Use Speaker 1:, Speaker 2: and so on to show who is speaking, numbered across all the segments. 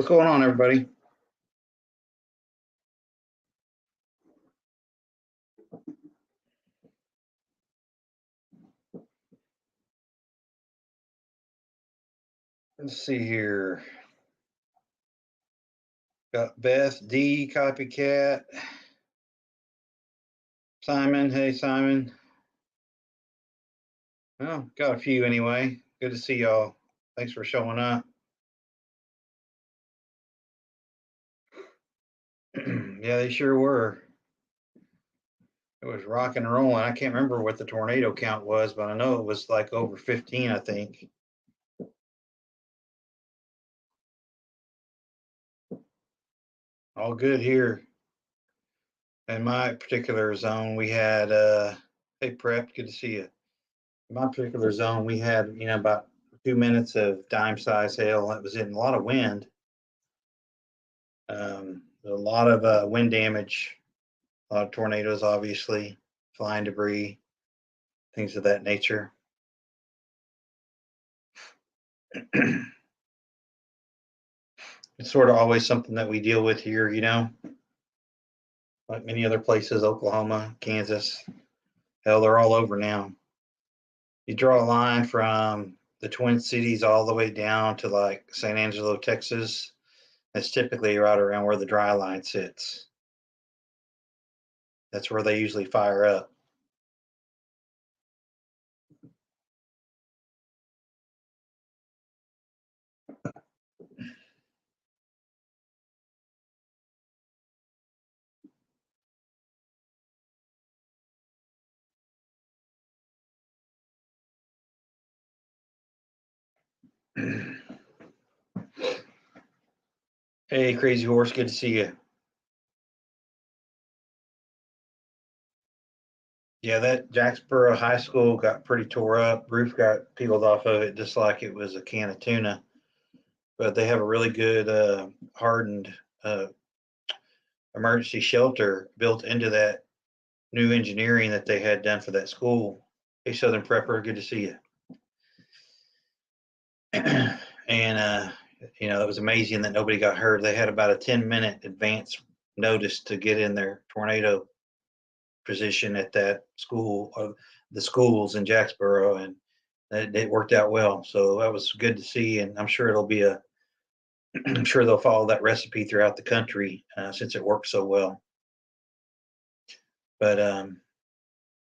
Speaker 1: What's going on, everybody? Let's see here. Got Beth D, copycat. Simon, hey Simon. Well, got a few anyway. Good to see y'all. Thanks for showing up. Yeah, they sure were. It was rocking and rolling. I can't remember what the tornado count was, but I know it was like over 15, I think. All good here. In my particular zone, we had, hey Prep, good to see you. In my particular zone, we had, about 2 minutes of dime size hail. That was in a lot of wind. A lot of wind damage, a lot of tornadoes, obviously, flying debris, things of that nature. It's sort of always something that we deal with here, like many other places, Oklahoma, Kansas. Hell, they're all over now. You draw a line from the Twin Cities all the way down to like San Angelo, Texas. That's typically right around where the dry line sits. That's where they usually fire up. Hey, Crazy Horse, good to see you. Yeah, that Jacksboro High School got pretty tore up. Roof got peeled off of it just like it was a can of tuna. But they have a really good hardened emergency shelter built into that new engineering that they had done for that school. Hey, Southern Prepper, good to see you. And it was amazing that nobody got hurt. They had about a 10-minute advance notice to get in their tornado position at that school, or the schools in Jacksboro, and it worked out well. So that was good to see, and I'm sure I'm sure they'll follow that recipe throughout the country since it worked so well. But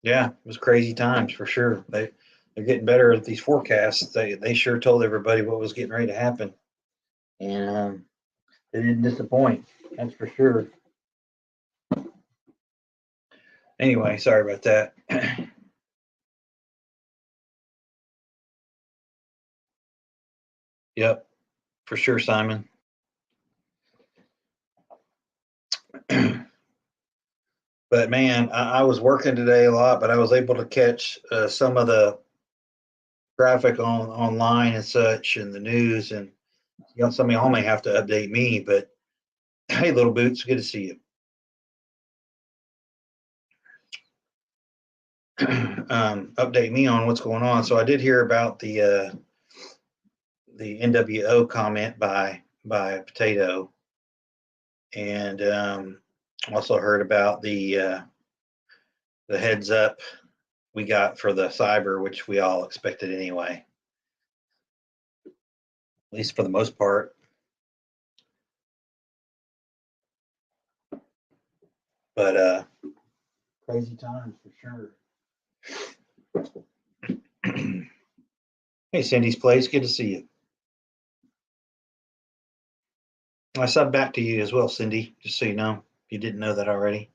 Speaker 1: yeah, it was crazy times for sure. They're getting better at these forecasts. They sure told everybody what was getting ready to happen, and they didn't disappoint. That's for sure. Anyway, sorry about that. Yep, for sure, Simon. But man, I was working today a lot, but I was able to catch some of the graphic online and such, and the news, and some of y'all may have to update me. But hey, little boots, good to see you. Update me on what's going on. So I did hear about the NWO comment by Potato, and also heard about the heads up we got for the cyber, which we all expected anyway, at least for the most part. But crazy times for sure. Hey, Cindy's Place, good to see you. I subbed back to you as well, Cindy, just so you know, if you didn't know that already.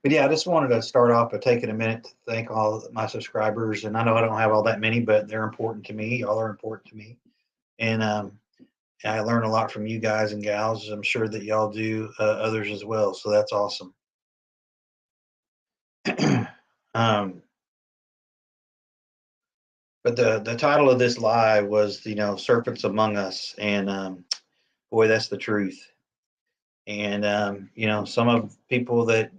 Speaker 1: But yeah, I just wanted to start off by taking a minute to thank all of my subscribers. And I know I don't have all that many, but they're important to me. Y'all are important to me. And I learn a lot from you guys and gals. I'm sure that y'all do others as well. So that's awesome. But the title of this live was, Serpents Among Us. And boy, that's the truth. And, some of people that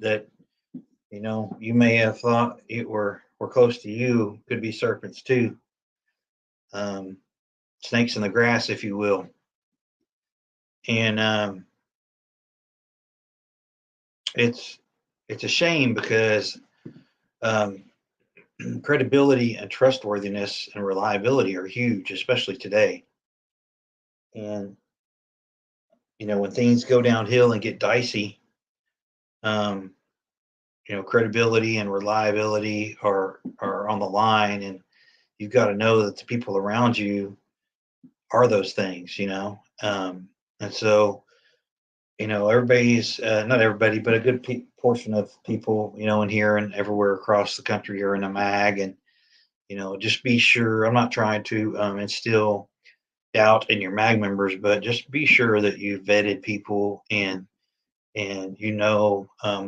Speaker 1: you may have thought it were close to you could be serpents too. snakes in the grass, if you will. And it's it's a shame because um, credibility and trustworthiness and reliability are huge, especially today. And when things go downhill and get dicey, um, credibility and reliability are on the line, and you've got to know that the people around you are those things. And so everybody's not everybody, but a good portion of people, in here and everywhere across the country are in a mag, and just be sure. I'm not trying to instill doubt in your mag members, but just be sure that you vetted people and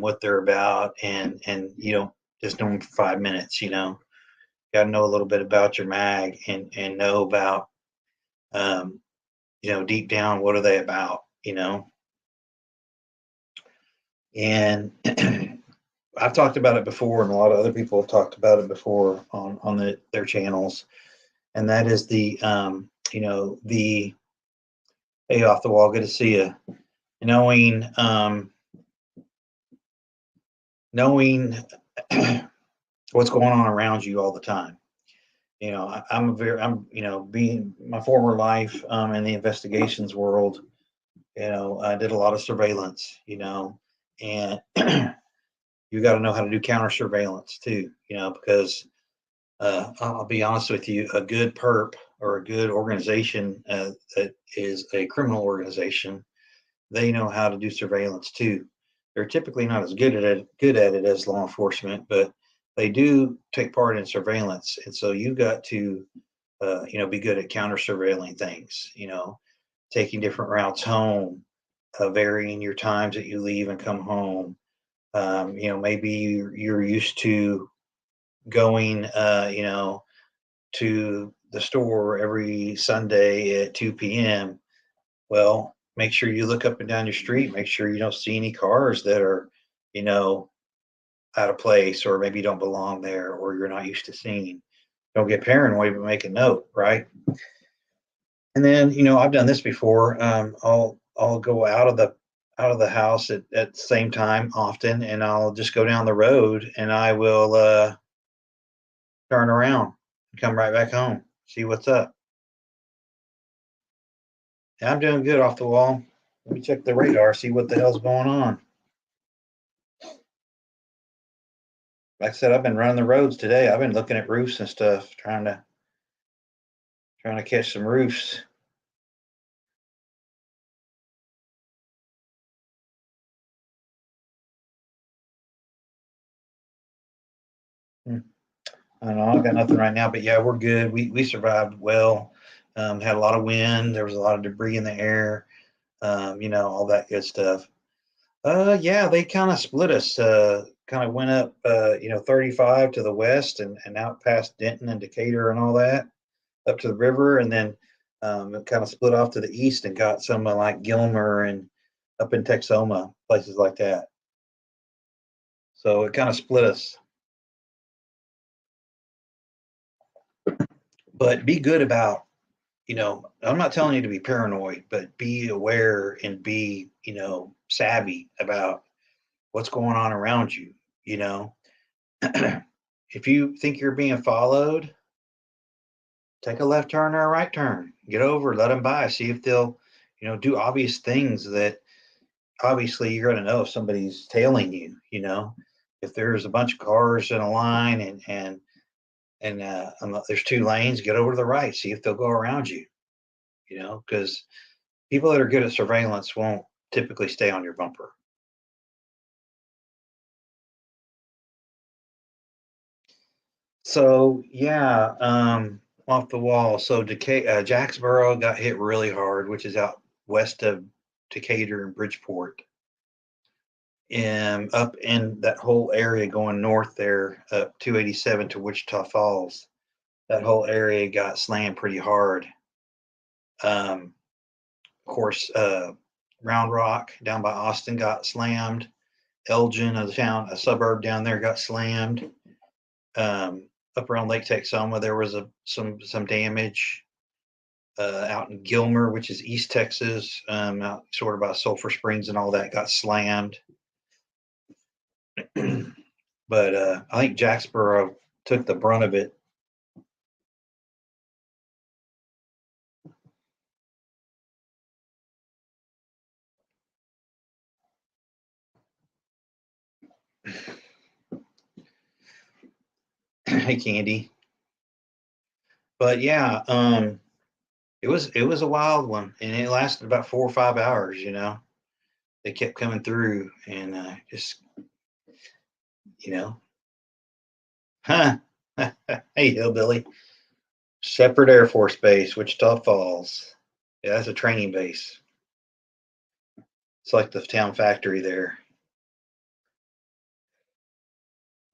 Speaker 1: what they're about, and you don't just know them for 5 minutes. Got to know a little bit about your mag and know about deep down what are they about. And I've talked about it before, and a lot of other people have talked about it before on their channels, and that is the hey, off the wall, good to see you. Knowing knowing what's going on around you all the time. I'm being my former life in the investigations world. I did a lot of surveillance. And you got to know how to do counter surveillance too. Because I'll be honest with you, a good perp or a good organization that is a criminal organization, they know how to do surveillance too. They're typically not as good at it as law enforcement, but they do take part in surveillance, and so you've got to be good at counter surveilling things. Taking different routes home, varying your times that you leave and come home. Maybe you're used to going, to the store every Sunday at 2 p.m. Well, make sure you look up and down your street. Make sure you don't see any cars that are, you know, out of place, or maybe don't belong there, or you're not used to seeing. Don't get paranoid, but make a note, right? And then, I've done this before. I'll go out of the house at the same time often, and I'll just go down the road, and I will turn around and come right back home, see what's up. Yeah, I'm doing good off the wall. Let me check the radar, see what the hell's going on. Like I said, I've been running the roads today. I've been looking at roofs and stuff, trying to catch some roofs. Hmm. I don't know. I got nothing right now, but yeah, we're good. We survived well. Had a lot of wind. There was a lot of debris in the air. All that good stuff. Yeah, they kind of split us. Kind of went up, 35 to the west and out past Denton and Decatur and all that up to the river, and then it kind of split off to the east and got some like Gilmer and up in Texoma, places like that. So it kind of split us. But be good about, I'm not telling you to be paranoid, but be aware and be, savvy about what's going on around you. You know, if you think you're being followed, take a left turn or a right turn. Get over, let them by, see if they'll, do obvious things that obviously you're going to know if somebody's tailing you. If there's a bunch of cars in a line and there's two lanes, get over to the right, see if they'll go around you. Because people that are good at surveillance won't typically stay on your bumper. So yeah, off the wall. So Jacksboro got hit really hard, which is out west of Decatur and Bridgeport, and up in that whole area going north there, up 287 to Wichita Falls. That whole area got slammed pretty hard. Of course, Round Rock down by Austin got slammed. Elgin, a suburb down there, got slammed. Up around Lake Texoma, there was some damage. out in Gilmer, which is East Texas, out sort of by Sulphur Springs and all that, got slammed. But I think Jacksboro took the brunt of it. Hey, Candy. But yeah, it was a wild one, and it lasted about 4 or 5 hours. They kept coming through, and just you know, huh? Hey, hillbilly. Separate Air Force Base, Wichita Falls. Yeah, that's a training base. It's like the town factory there.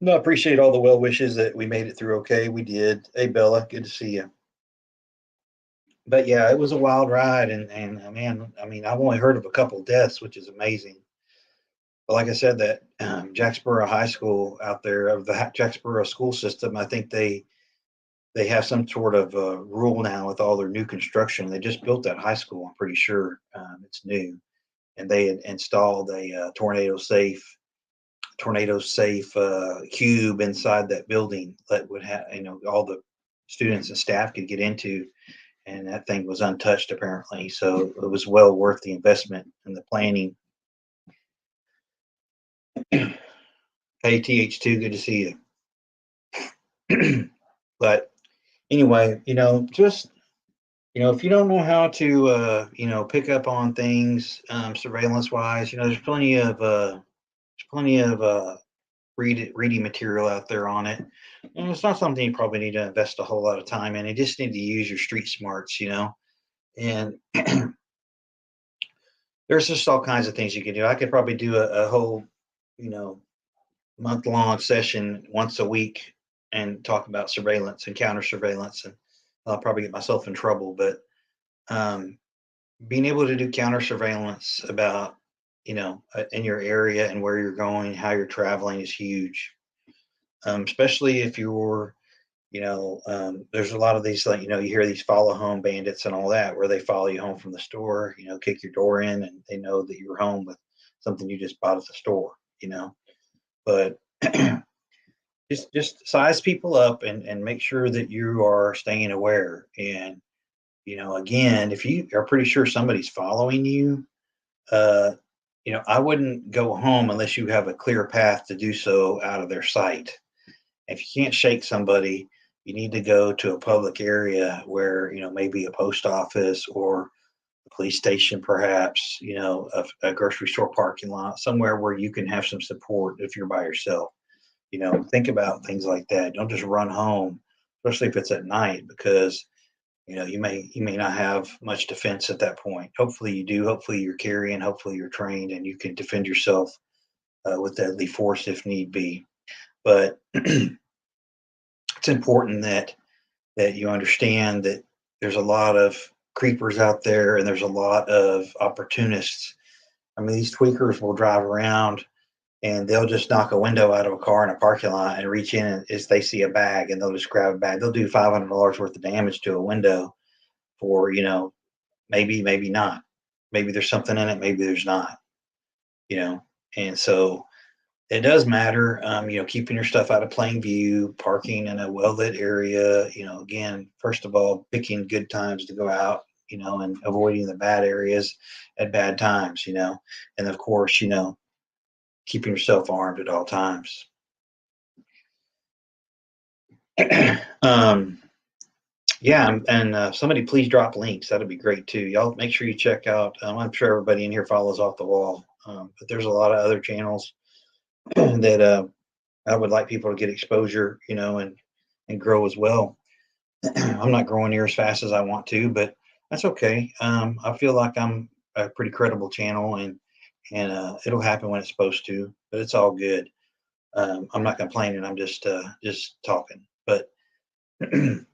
Speaker 1: No, I appreciate all the well wishes that we made it through okay. We did. Hey, Bella, good to see you. But yeah, it was a wild ride, and man, I mean, I've only heard of a couple deaths, which is amazing. But like I said, that Jacksboro High School out there of the Jacksboro school system, I think they have some sort of rule now with all their new construction. They just built that high school. I'm pretty sure it's new, and they had installed a tornado safe cube inside that building that would have all the students and staff could get into, and that thing was untouched apparently. So it was well worth the investment and the planning. Hey, TH2, good to see you. But anyway, just if you don't know how to pick up on things surveillance wise, there's plenty of reading material out there on it. And it's not something you probably need to invest a whole lot of time in. You just need to use your street smarts. And there's just all kinds of things you can do. I could probably do a whole, you know, month-long session once a week and talk about surveillance and counter surveillance, and I'll probably get myself in trouble. But um, being able to do counter surveillance about, in your area and where you're going, how you're traveling is huge. Especially if there's a lot of these, like, you hear these follow home bandits and all that, where they follow you home from the store, kick your door in, and they know that you're home with something you just bought at the store. But just size people up and make sure that you are staying aware. And, again, if you are pretty sure somebody's following you, uh, I wouldn't go home unless you have a clear path to do so out of their sight. If you can't shake somebody, you need to go to a public area where, maybe a post office or a police station, perhaps, a grocery store parking lot, somewhere where you can have some support if you're by yourself. Think about things like that. Don't just run home, especially if it's at night, because you may not have much defense at that point. Hopefully you do. Hopefully you're carrying. Hopefully you're trained and you can defend yourself with deadly force if need be. But it's important that you understand that there's a lot of creepers out there and there's a lot of opportunists. I mean, these tweakers will drive around and they'll just knock a window out of a car in a parking lot and reach in as they see a bag, and they'll just grab a bag. They'll do $500 worth of damage to a window for, maybe not. Maybe there's something in it, maybe there's not, you know. And so it does matter, keeping your stuff out of plain view, parking in a well-lit area, again, first of all, picking good times to go out, and avoiding the bad areas at bad times, and of course, keeping yourself armed at all times. um, yeah, and somebody please drop links. That'd be great too. Y'all make sure you check out. I'm sure everybody in here follows Off the Wall, but there's a lot of other channels that I would like people to get exposure, and grow as well. I'm not growing near as fast as I want to, but that's okay. I feel like I'm a pretty credible channel, and it'll happen when it's supposed to. But it's all good. I'm not complaining. I'm just talking. But if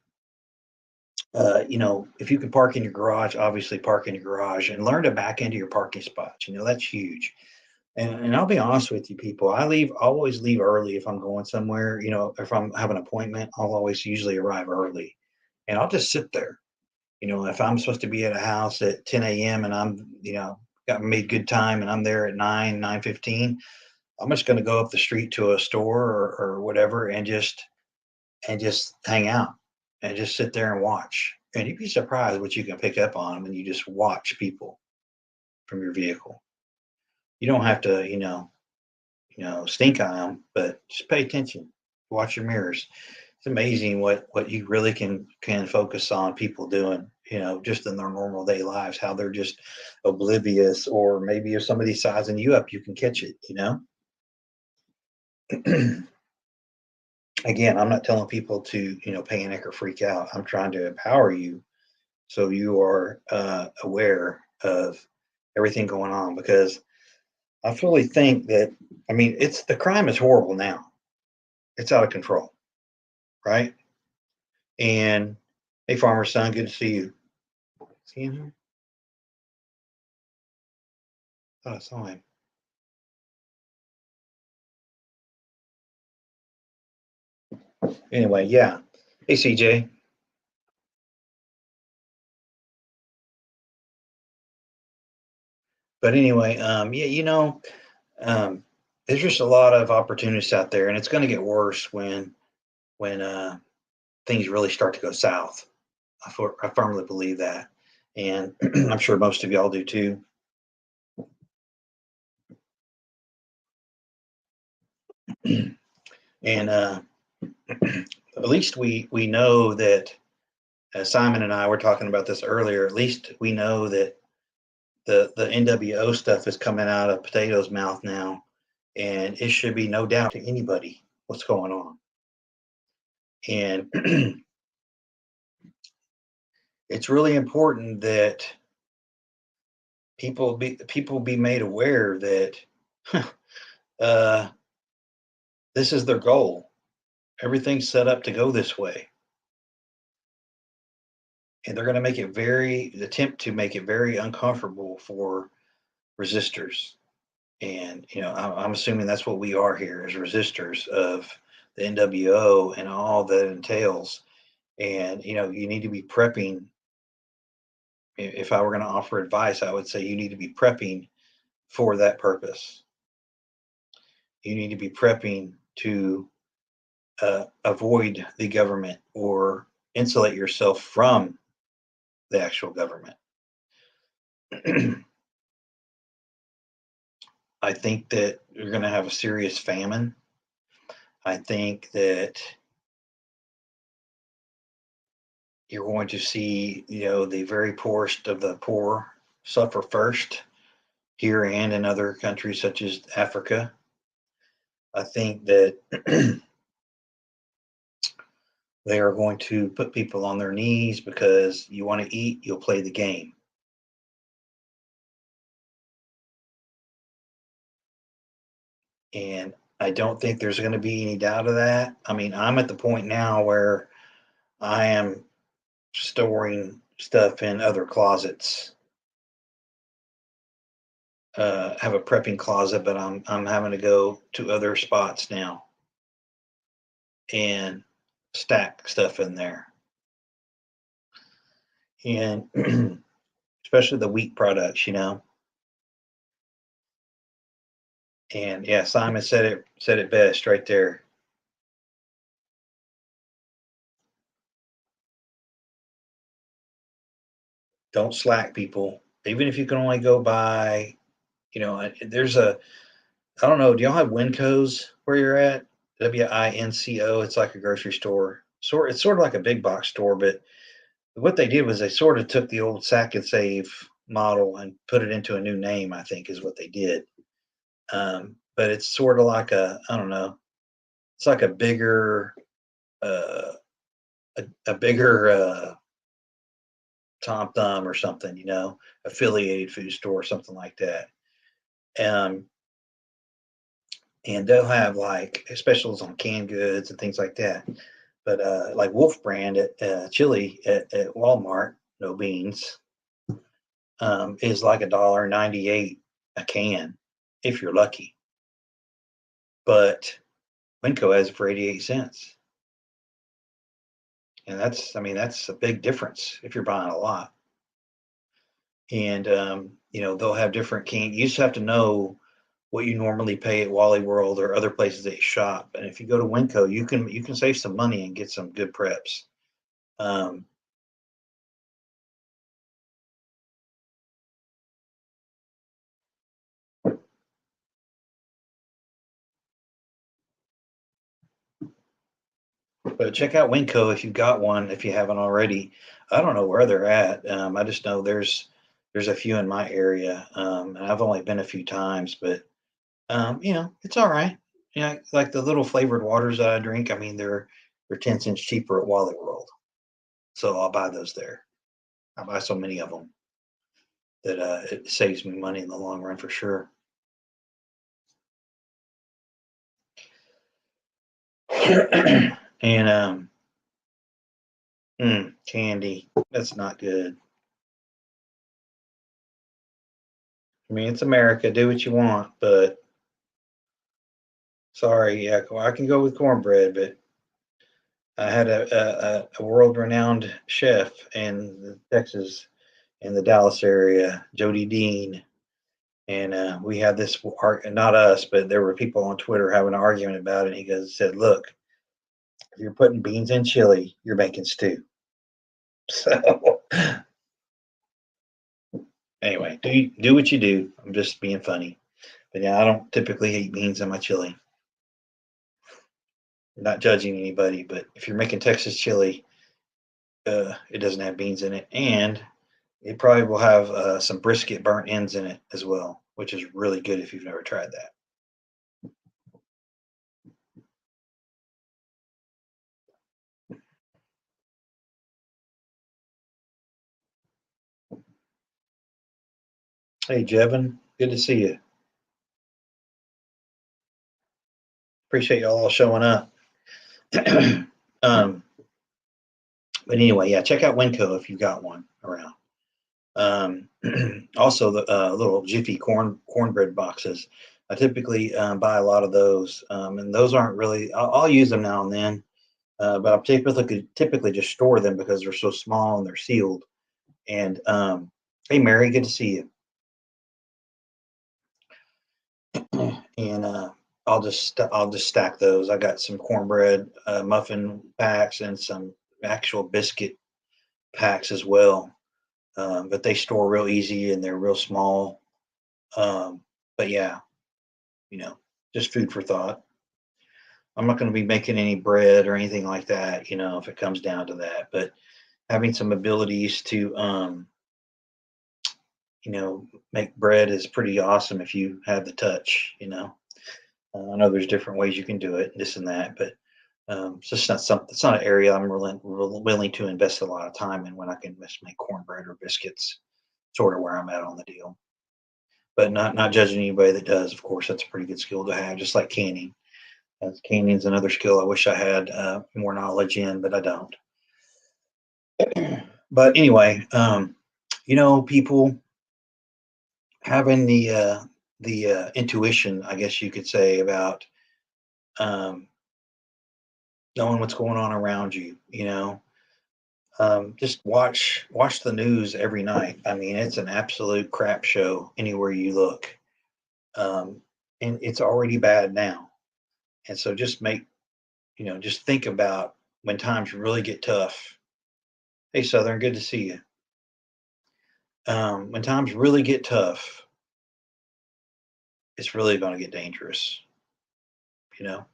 Speaker 1: you can park in your garage, obviously park in your garage and learn to back into your parking spots. That's huge. And I'll be honest with you, people. Always leave early if I'm going somewhere. If I'm have an appointment, I'll always usually arrive early, and I'll just sit there. If I'm supposed to be at a house at 10 a.m. and got made good time and I'm there at 9:15, I'm just going to go up the street to a store or whatever and just hang out and just sit there and watch. And you'd be surprised what you can pick up on when you just watch people from your vehicle. You don't have to, stink eye them, but just pay attention. Watch your mirrors. It's amazing what you really can focus on people doing, just in their normal day lives, how they're just oblivious, or maybe if somebody's sizing you up, you can catch it. Again, I'm not telling people to, panic or freak out. I'm trying to empower you so you are aware of everything going on, because I fully think that, I mean, it's the crime is horrible now. It's out of control, right? And hey, farmer son, good to see you. See him here? Thought I saw him. Anyway, yeah. Hey, CJ. But anyway, yeah, um, there's just a lot of opportunities out there, and it's going to get worse when things really start to go south. I firmly believe that, and I'm sure most of y'all do too. And at least we know that, Simon and I were talking about this earlier. At least we know that the NWO stuff is coming out of Potato's mouth now, and it should be no doubt to anybody what's going on. And it's really important that people be made aware that uh, this is their goal. Everything's set up to go this way, and they're going to attempt to make it very uncomfortable for resistors. And I'm assuming that's what we are here, as resistors of the NWO and all that entails. And you need to be prepping. If I were going to offer advice, I would say you need to be prepping for that purpose. You need to be prepping to avoid the government or insulate yourself from the actual government. I think that you're going to have a serious famine. I think that you're going to see, the very poorest of the poor suffer first, here and in other countries such as Africa. I think that they are going to put people on their knees because you want to eat, you'll play the game. And I don't think there's going to be any doubt of that. I mean, I'm at the point now where I am storing stuff in other closets. Have a prepping closet, but I'm having to go to other spots now and stack stuff in there. And especially the wheat products. And yeah, Simon said it best right there. Don't slack, people. Even if you can only go by, there's a, I don't know, do y'all have Winco's where you're at? WINCO. It's like a grocery store. It's sort of like a big box store, but what they did was they sort of took the old Sack and Save model and put it into a new name, I think is what they did. But it's sort of like I don't know, it's like uh, a bigger Tom Thumb or something, affiliated food store or something like that. Um, and they'll have like specials on canned goods and things like that. But like Wolf Brand at chili at Walmart, no beans, is like $1.98 a can if you're lucky. But Winco has it for 88 cents. and that's, I mean, that's a big difference if you're buying a lot. And they'll have different can. You just have to know what you normally pay at Wally World or other places that you shop. And if you go to Winco, you can save some money and get some good preps. Um, but check out Winco if you've got one, if you haven't already. I don't know where they're at. I just know there's a few in my area, and I've only been a few times, but it's all right. Yeah, like the little flavored waters that I drink. I mean, they're 10 cents cheaper at Wally World, so I'll buy those there. I buy so many of them that it saves me money in the long run for sure. And candy, that's not good. I mean, it's America. Do what you want, but sorry, yeah, well, I can go with cornbread, but I had a world-renowned chef in Texas, in the Dallas area, Jody Dean, and we had this not us, but there were people on Twitter having an argument about it. He said, "Look, if you're putting beans in chili, you're making stew." So anyway, do what you do. I'm just being funny, but yeah, I don't typically eat beans in my chili. Not judging anybody, but if you're making Texas chili, it doesn't have beans in it, and it probably will have some brisket burnt ends in it as well, which is really good if you've never tried that. Hey, Jevin, good to see you. Appreciate y'all all showing up. um, but anyway, yeah, check out Winco if you've got one around. Um, also, the little Jiffy cornbread boxes. I typically buy a lot of those, and those aren't really. I'll use them now and then, but I typically just store them because they're so small and they're sealed. And hey, Mary, good to see you. And I'll just stack those. I got some cornbread muffin packs and some actual biscuit packs as well. But they store real easy and they're real small. But yeah, you know, just food for thought. I'm not going to be making any bread or anything like that, if it comes down to that. But having some abilities to, make bread is pretty awesome if you have the touch. I know there's different ways you can do it, this and that, but it's just not something. It's not an area I'm willing to invest a lot of time in when I can just make cornbread or biscuits. Sort of where I'm at on the deal, but not judging anybody that does. Of course, that's a pretty good skill to have, just like canning. Canning's another skill I wish I had more knowledge in, but I don't. But anyway, people having the intuition, I guess you could say, about um, knowing what's going on around you. Just watch the news every night. I mean, it's an absolute crap show anywhere you look, um, and it's already bad now. And so just think about when times really get tough. Hey, Southern, good to see you. When times really get tough, it's really going to get dangerous, you know.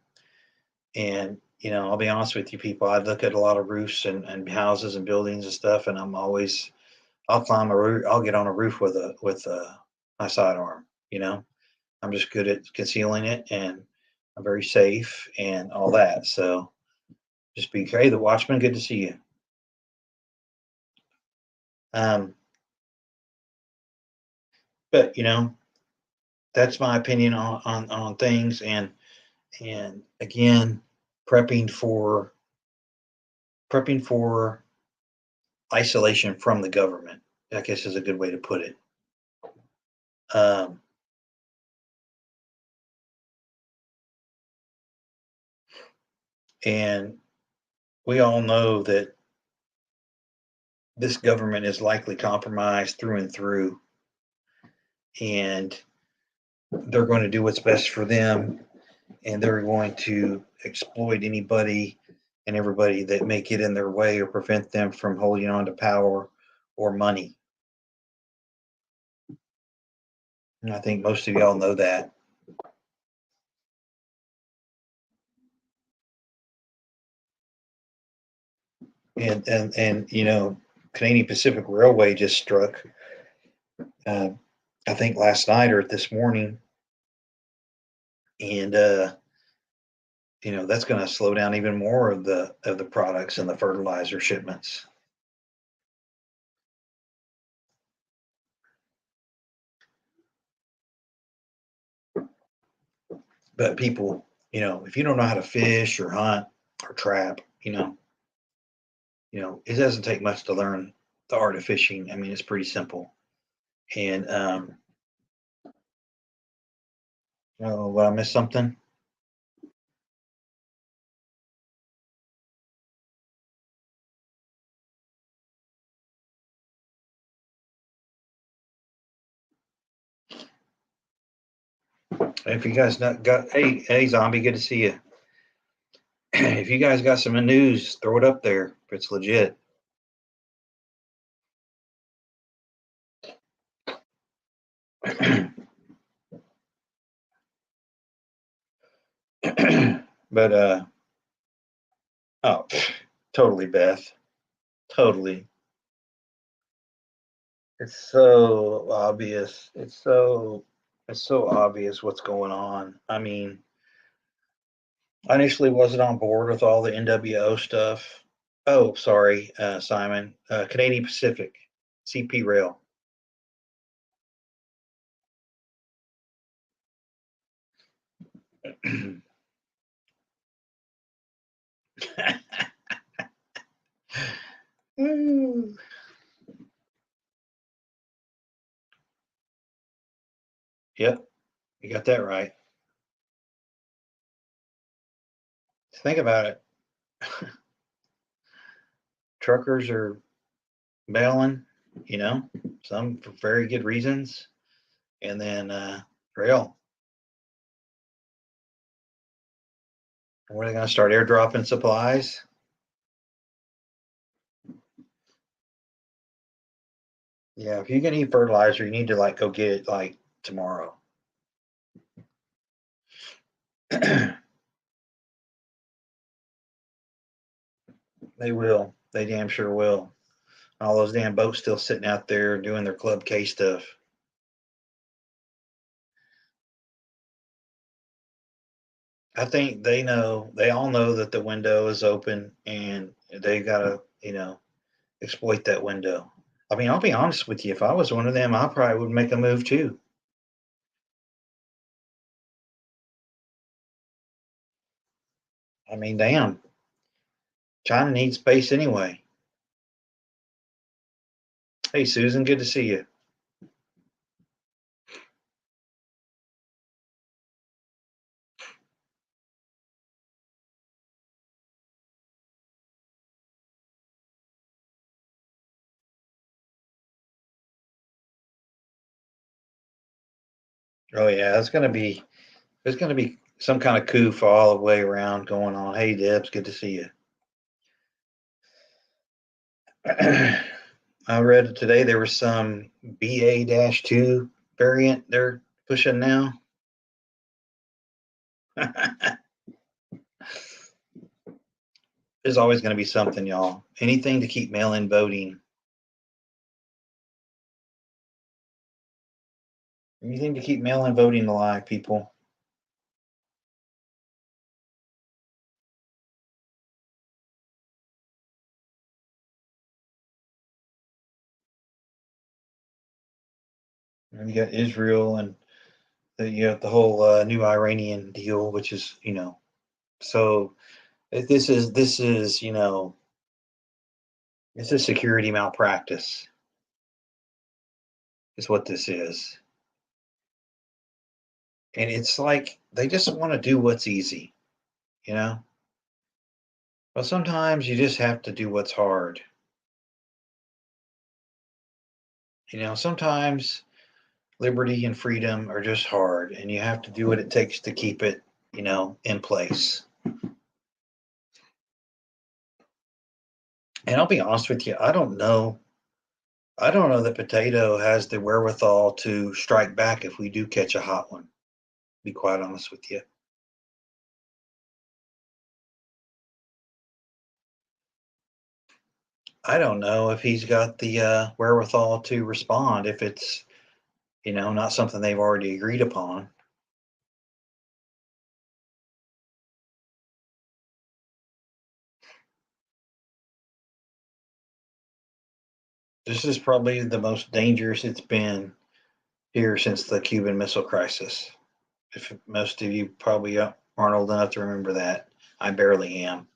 Speaker 1: And I'll be honest with you, people. I look at a lot of roofs and houses and buildings and stuff, and I'll climb a roof. I'll get on a roof with my sidearm. I'm just good at concealing it, and I'm very safe and all that. So just be hey, the Watchman. Good to see you. Um, but that's my opinion on things, and again, prepping for prepping for isolation from the government, I guess, is a good way to put it. Um, and we all know that this government is likely compromised through and through, and they're going to do what's best for them, and they're going to exploit anybody and everybody that may get in their way or prevent them from holding on to power or money. And I think most of y'all know that. And Canadian Pacific Railway just struck. Uh, I think last night or this morning, and that's going to slow down even more of the products and the fertilizer shipments. But people, if you don't know how to fish or hunt or trap, it doesn't take much to learn the art of fishing. I mean, it's pretty simple. And oh, well, I missed something. If you guys not got, hey, zombie, good to see you. If you guys got some news, throw it up there if it's legit. But oh, totally, Beth, totally. It's so obvious. It's so obvious what's going on. I mean, I initially wasn't on board with all the NWO stuff. Oh, sorry, Simon. Canadian Pacific, CP Rail. Yep, you got that right. Think about it. Truckers are bailing, some for very good reasons, and then rail. Where are they going to start airdropping supplies? Yeah, if you can eat fertilizer, you need to go get it tomorrow. They will. They damn sure will. All those damn boats still sitting out there doing their Club K stuff. I think they all know that the window is open and they gotta, exploit that window. I mean, I'll be honest with you, if I was one of them, I probably would make a move too. I mean, damn, China needs space anyway. Hey, Susan, good to see you. Oh yeah, there's gonna be some kind of coup for all the way around going on. Hey, Debs, good to see you. I read today there was some BA-2 variant they're pushing now. There's always going to be something, y'all. Anything to keep mail-in voting. Anything to keep mail-in voting alive, people. And you got Israel, and you got the whole new Iranian deal, which is, so this is it's a security malpractice. Is what this is, and it's like they just want to do what's easy, you know. But sometimes you just have to do what's hard. Sometimes liberty and freedom are just hard, and you have to do what it takes to keep it, in place. And I'll be honest with you, I don't know. I don't know that potato has the wherewithal to strike back if we do catch a hot one. Be quite honest with you. I don't know if he's got the wherewithal to respond if it's, not something they've already agreed upon. This is probably the most dangerous it's been here since the Cuban Missile Crisis. If most of you probably aren't old enough to remember that, I barely am.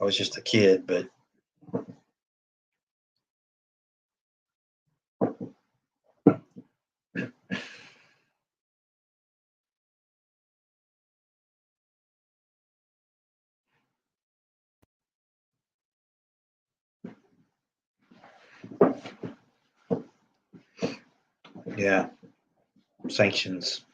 Speaker 1: I was just a kid, but yeah, sanctions.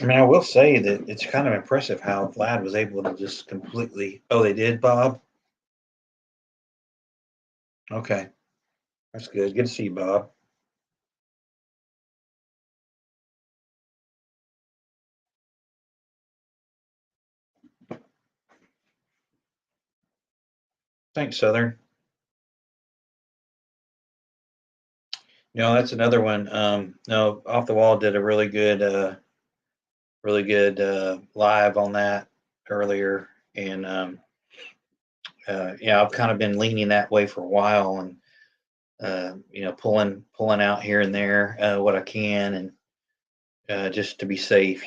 Speaker 1: I mean, I will say that it's kind of impressive how Vlad was able to just completely. Oh, they did, Bob? Okay, that's good. Good to see you, Bob. Thanks, Southern. That's another one. No, Off the Wall did a really good live on that earlier, and yeah, I've kind of been leaning that way for a while, and pulling out here and there what I can, and just to be safe.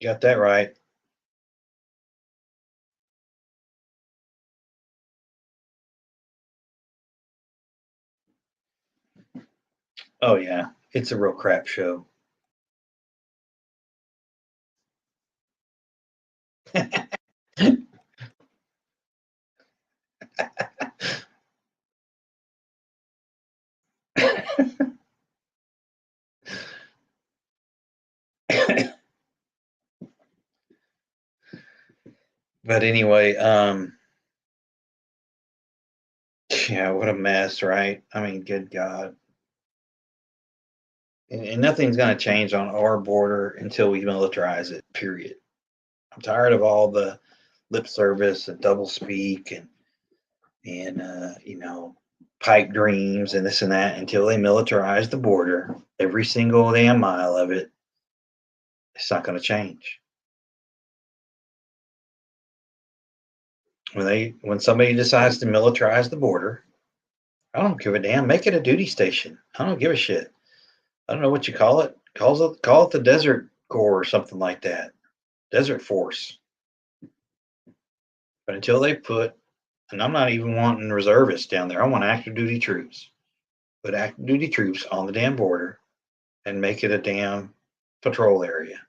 Speaker 1: Got that right. Oh yeah, it's a real crap show. But anyway, yeah, what a mess, right? I mean, good God. And nothing's going to change on our border until we militarize it, period. I'm tired of all the lip service and double speak and pipe dreams and this and that until they militarize the border. Every single damn mile of it, it's not going to change. When somebody decides to militarize the border, I don't give a damn. Make it a duty station. I don't give a shit. I don't know what you call it. Call it the Desert Corps or something like that. Desert Force. But until they put, and I'm not even wanting reservists down there. I want active duty troops. Put active duty troops on the damn border and make it a damn patrol area.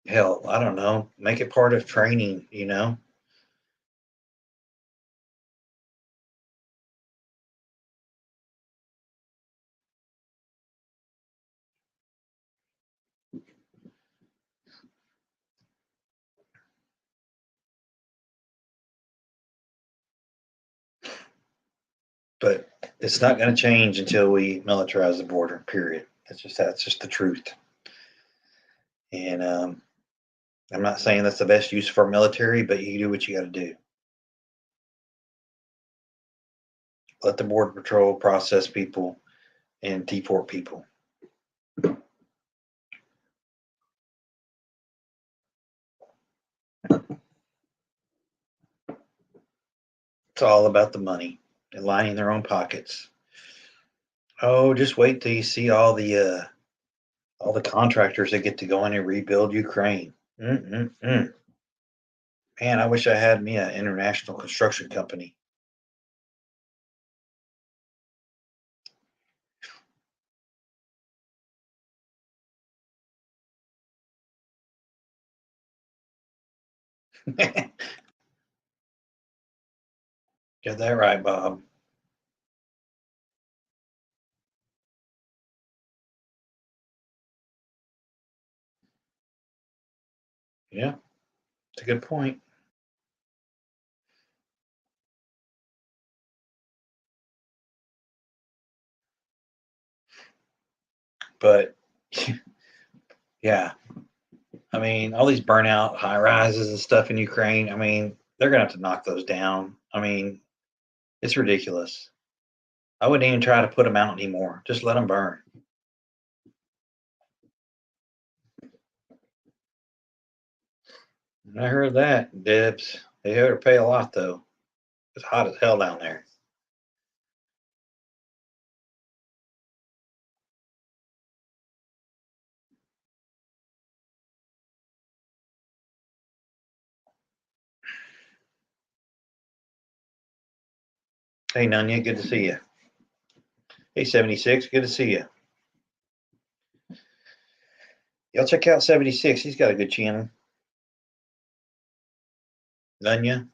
Speaker 1: Hell, I don't know. Make it part of training. But it's not going to change until we militarize the border. Period. That's just the truth. And I'm not saying that's the best use for military, but you do what you got to do. Let the border patrol process people and deport people. It's all about the money and lining their own pockets. Oh, just wait till you see all the contractors that get to go in and rebuild Ukraine. Mm-mm-mm. Man, I wish I had me an international construction company. Get that right, Bob. Yeah, it's a good point. But yeah, I mean, all these burnout high rises and stuff in Ukraine, I mean, they're gonna have to knock those down. I mean, it's ridiculous. I wouldn't even try to put them out anymore. Just let them burn. I heard that, Debs. They better pay a lot though. It's hot as hell down there. Hey, Nunya, good to see you. Hey, 76, good to see you. Y'all check out 76. He's got a good channel. Nunya.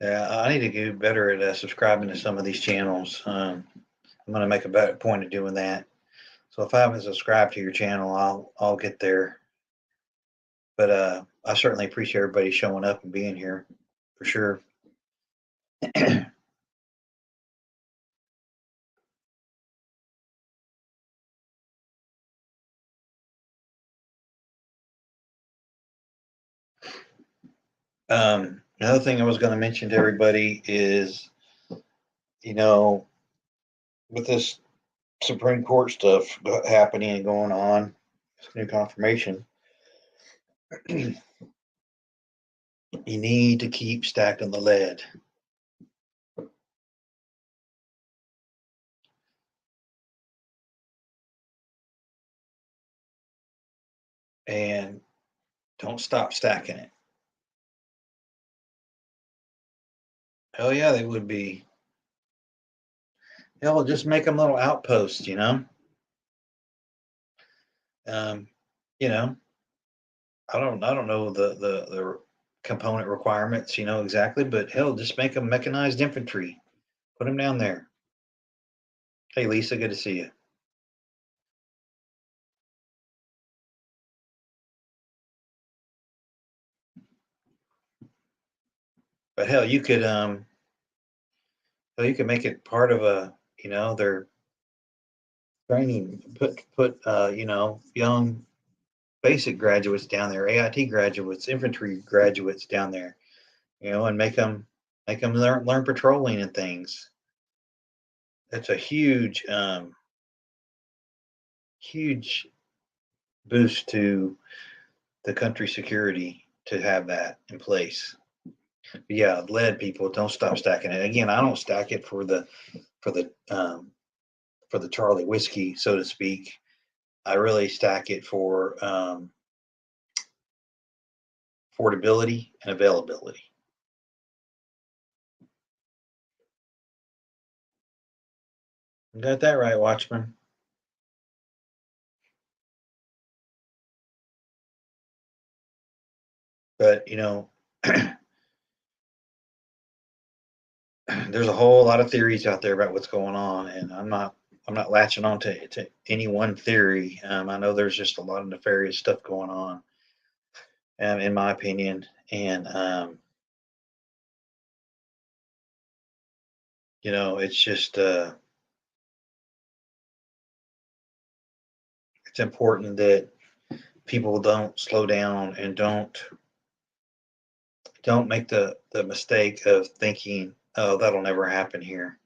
Speaker 1: Yeah, I need to get better at subscribing to some of these channels. I'm going to make a better point of doing that. So if I haven't subscribed to your channel, I'll get there. But I certainly appreciate everybody showing up and being here for sure. Another thing I was going to mention to everybody is, you know, with this Supreme Court stuff happening and going on, this new confirmation, you need to keep stacking the lead. And don't stop stacking it. Hell yeah, they would be. Hell, just make them little outposts, you know. Um, you know, I don't know the component requirements, exactly, but hell, just make them mechanized infantry. Put them down there. Hey, Lisa, good to see you. But hell, you could make it part of their training. Put young basic graduates down there, AIT graduates, infantry graduates down there, and make them learn patrolling and things. That's a huge boost to the country's security to have that in place. But yeah, lead, people, don't stop stacking it. Again, I don't stack it for the for the Charlie whiskey, so to speak. I really stack it for affordability and availability. You got that right, Watchman. But there's a whole lot of theories out there about what's going on, and I'm not latching on to any one theory. I know there's just a lot of nefarious stuff going on, in my opinion, and it's just it's important that people don't slow down and don't make the mistake of thinking, oh, that'll never happen here.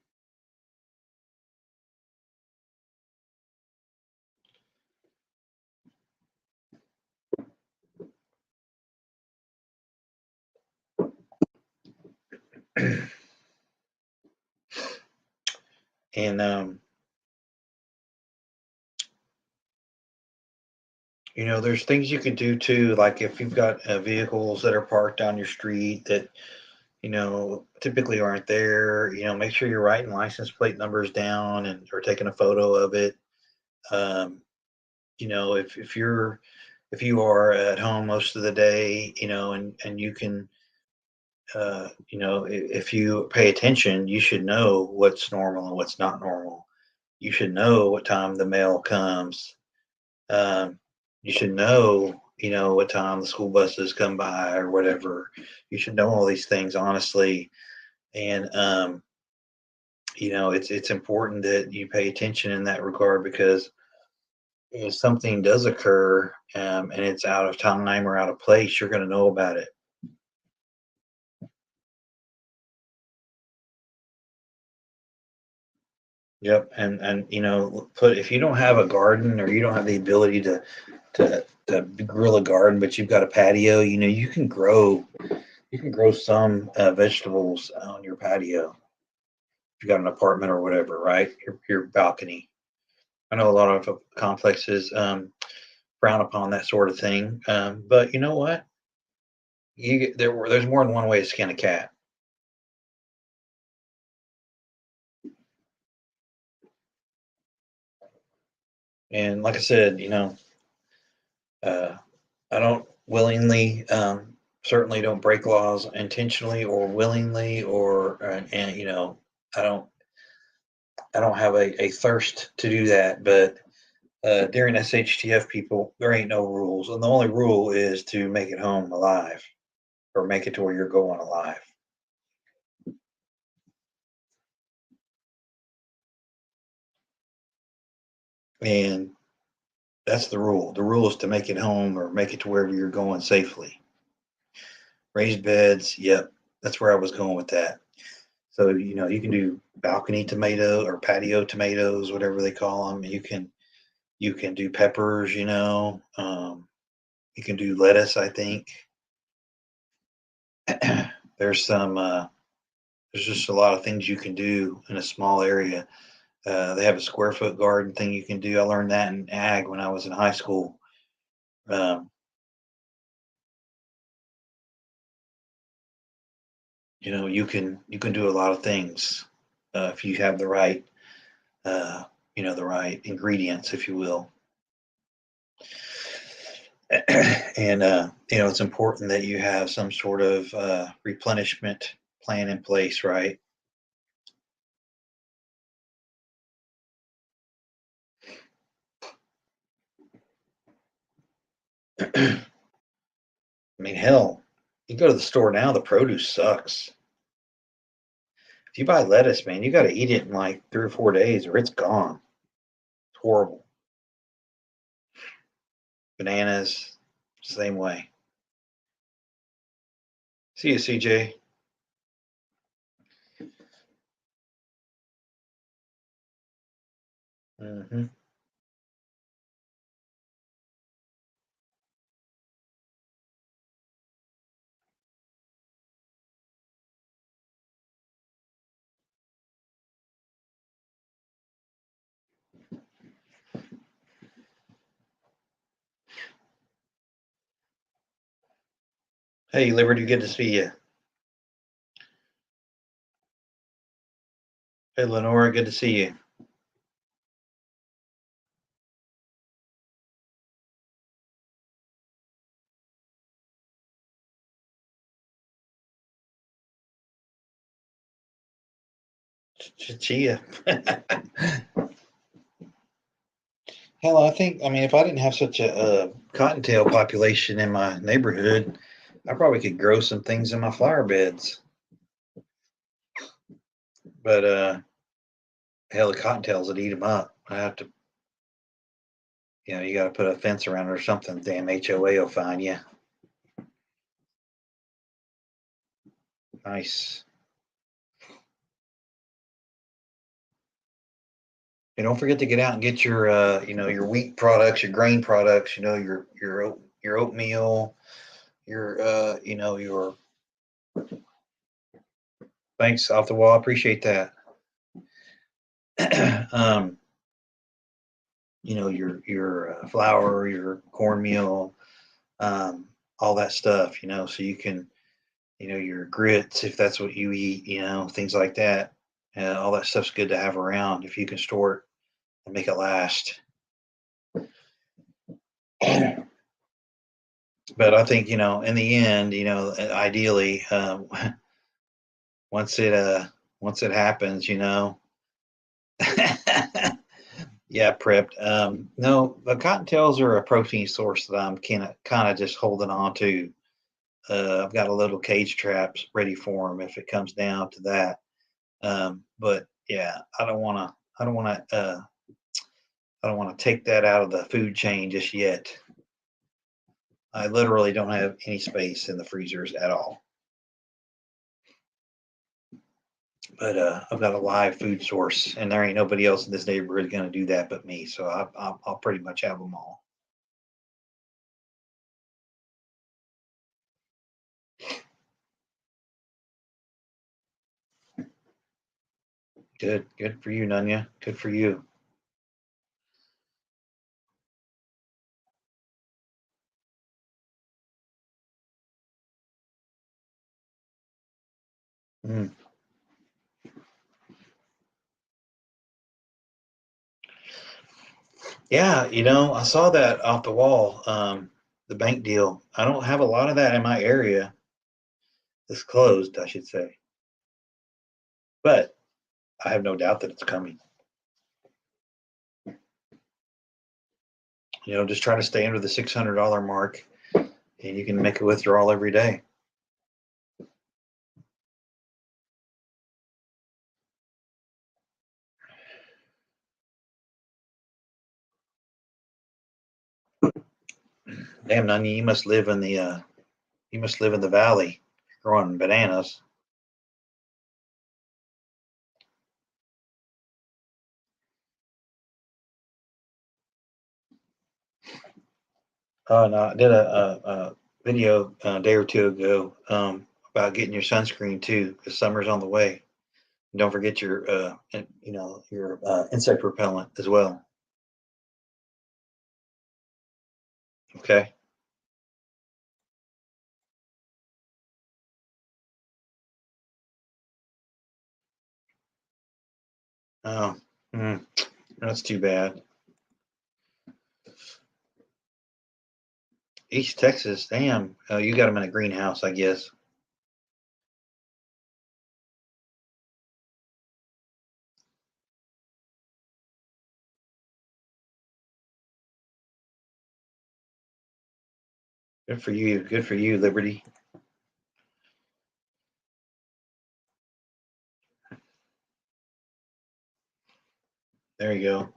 Speaker 1: And there's things you can do too, like if you've got vehicles that are parked down your street that typically aren't there. Make sure you're writing license plate numbers down and or taking a photo of it. Um, if you're if you are at home most of the day, and you can, if you pay attention, you should know what's normal and what's not normal. You should know what time the mail comes. Um, you should know, what time the school buses come by or whatever. You should know all these things honestly, and it's important that you pay attention in that regard because if something does occur, and it's out of time or out of place, you're going to know about it. Yep, and put if you don't have a garden or you don't have the ability to grow a garden, but you've got a patio, you can grow some vegetables on your patio. If you got an apartment or whatever, right? Your balcony. I know a lot of complexes frown upon that sort of thing, but you know what? There's more than one way to skin a cat, and like I said, uh, I don't willingly, certainly don't break laws intentionally or willingly, or and I don't I don't have a thirst to do that. But during SHTF, people, there ain't no rules, and the only rule is to make it home alive or make it to where you're going alive. And that's the rule. The rule is to make it home or make it to wherever you're going safely. Raised beds, yep, that's where I was going with that. So you can do balcony tomato or patio tomatoes, whatever they call them. You can do peppers. You can do lettuce. I think there's some. There's just a lot of things you can do in a small area. They have a square foot garden thing you can do. I learned that in ag when I was in high school. Um, you can do a lot of things if you have uh, the right ingredients, if you will. And it's important that you have some sort of replenishment plan in place, right? I mean, hell, you go to the store now, the produce sucks. If you buy lettuce, man, you got to eat it in like 3 or 4 days, or it's gone. It's horrible. Bananas, same way. See you, CJ. Hmm. Hey, Liberty, good to see you. Hey, Lenora, good to see you. Chia. Hell, I mean, if I didn't have such a cottontail population in my neighborhood, I probably could grow some things in my flower beds. But hell, the cottontails would eat them up. I have to, you got to put a fence around it or something. Damn HOA will find you. Nice. And don't forget to get out and get your, your wheat products, your grain products. Your oatmeal, your. Thanks off the wall. I appreciate that. um, your flour, your cornmeal, um, all that stuff. So you can, your grits if that's what you eat. Things like that. All that stuff's good to have around if you can store it and make it last. But I think, in the end, ideally, once it uh once it happens, yeah, prepped. No, the cottontails are a protein source that I'm kind of just holding on to. I've got a little cage traps ready for them if it comes down to that. But yeah, I don't want to take that out of the food chain just yet. I literally don't have any space in the freezers at all. But I've got a live food source, and there ain't nobody else in this neighborhood going to do that but me. So I'll pretty much have them all. Good, good for you, Nunya. Good for you. Mm. Yeah, I saw that off the wall. The bank deal. I don't have a lot of that in my area. It's closed, I should say. But I have no doubt that it's coming. Just try to stay under the $600 mark, and you can make a withdrawal every day. Damn, Nani, you must live in the valley, growing bananas. Oh no, I did a video a day or two ago about getting your sunscreen too, because summer's on the way. And don't forget your insect repellent as well. Okay. Oh, mm, that's too bad. East Texas, damn. Oh, you got them in a greenhouse, I guess. Good for you. Good for you, Liberty. There you go.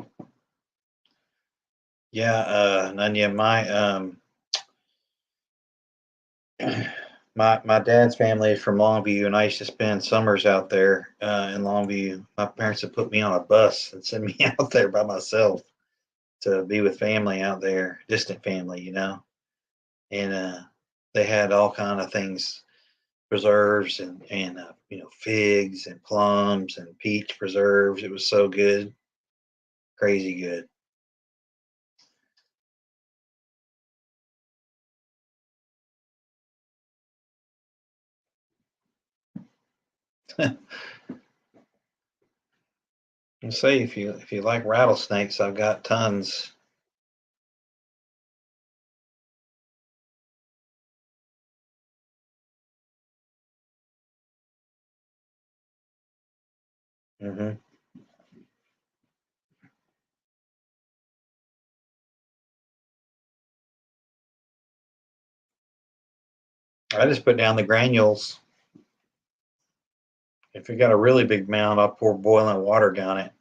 Speaker 1: Yeah, Nanya, my dad's family is from Longview, and I used to spend summers out there in Longview. My parents would put me on a bus and send me out there by myself to be with family out there, distant family, and they had all kind of things, preserves and figs and plums and peach preserves. It was so good, crazy good. And say if you like rattlesnakes, I've got tons. Hmm. I just put down the granules. If you got a really big mound, I'll pour boiling water down it.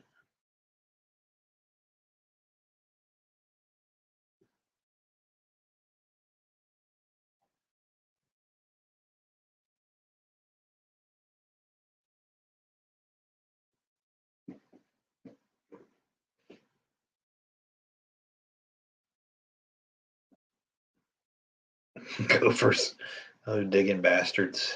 Speaker 1: Gophers, those digging bastards.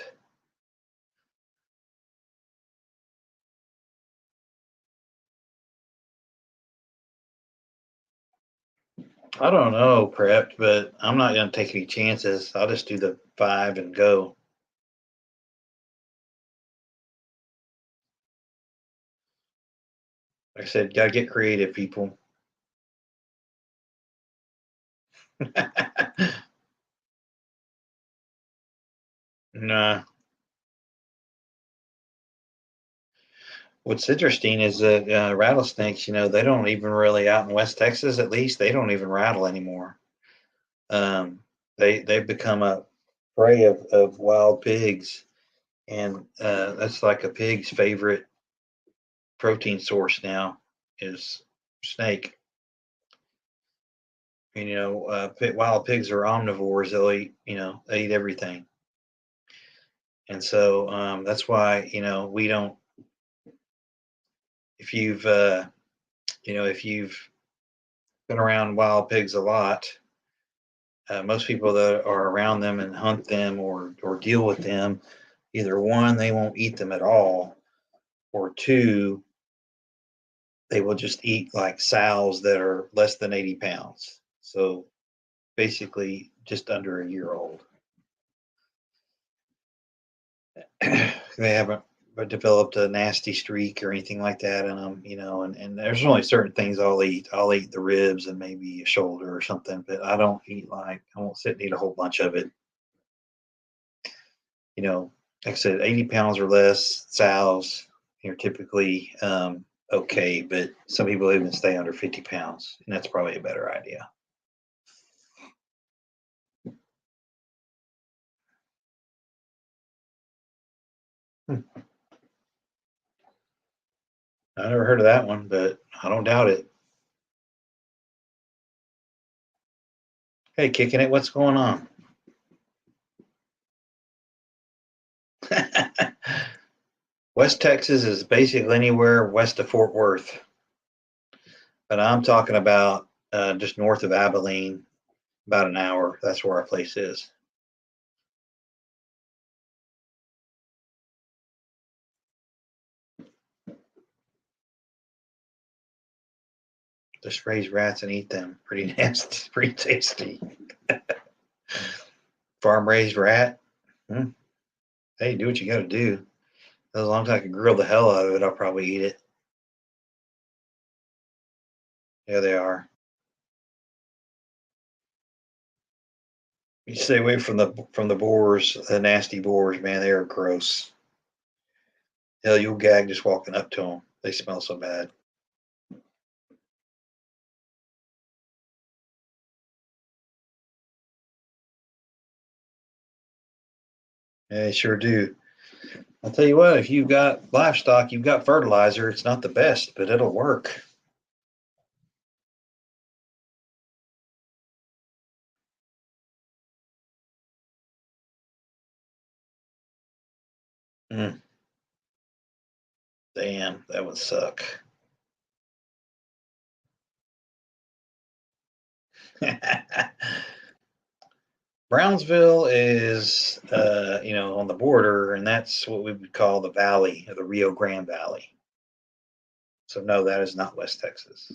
Speaker 1: I don't know, prepped, but I'm not going to take any chances. I'll just do the five and go. Like I said, got to get creative, people. Nah. What's interesting is that rattlesnakes, they don't even really out in West Texas, at least they don't even rattle anymore. Um, they've become a prey of wild pigs, and that's like a pig's favorite protein source now is snake. And, wild pigs are omnivores; they'll eat, they eat everything, and so that's why we don't. If you've been around wild pigs a lot, most people that are around them and hunt them or deal with them, either one, they won't eat them at all, or two, they will just eat like sows that are less than 80 pounds. So basically, just under a year old. They haven't developed a nasty streak or anything like that in them, and there's only certain things I'll eat. I'll eat the ribs and maybe a shoulder or something, but I won't sit and eat a whole bunch of it. you know, like I said, 80 pounds or less sows, you're typically okay, but some people even stay under 50 pounds, and that's probably a better idea. Hmm. I never heard of that one, but I don't doubt it. Hey, kicking it, what's going on? West Texas is basically anywhere west of Fort Worth, but I'm talking about just north of Abilene, about an hour. That's where our place is. Just raise rats and eat them. Pretty nasty, pretty tasty. Farm raised rat. Hmm. Hey, do what you got to do. As long as I can grill the hell out of it, I'll probably eat it. Yeah, they are. You stay away from the boars, the nasty boars, man. They are gross. Hell, you'll gag just walking up to them. They smell so bad. Yeah, they sure do. I'll tell you what, if you've got livestock, you've got fertilizer. It's not the best, but it'll work. Mm, damn, that would suck. Brownsville is, on the border, and that's what we would call the valley, the Rio Grande Valley. So no, that is not West Texas,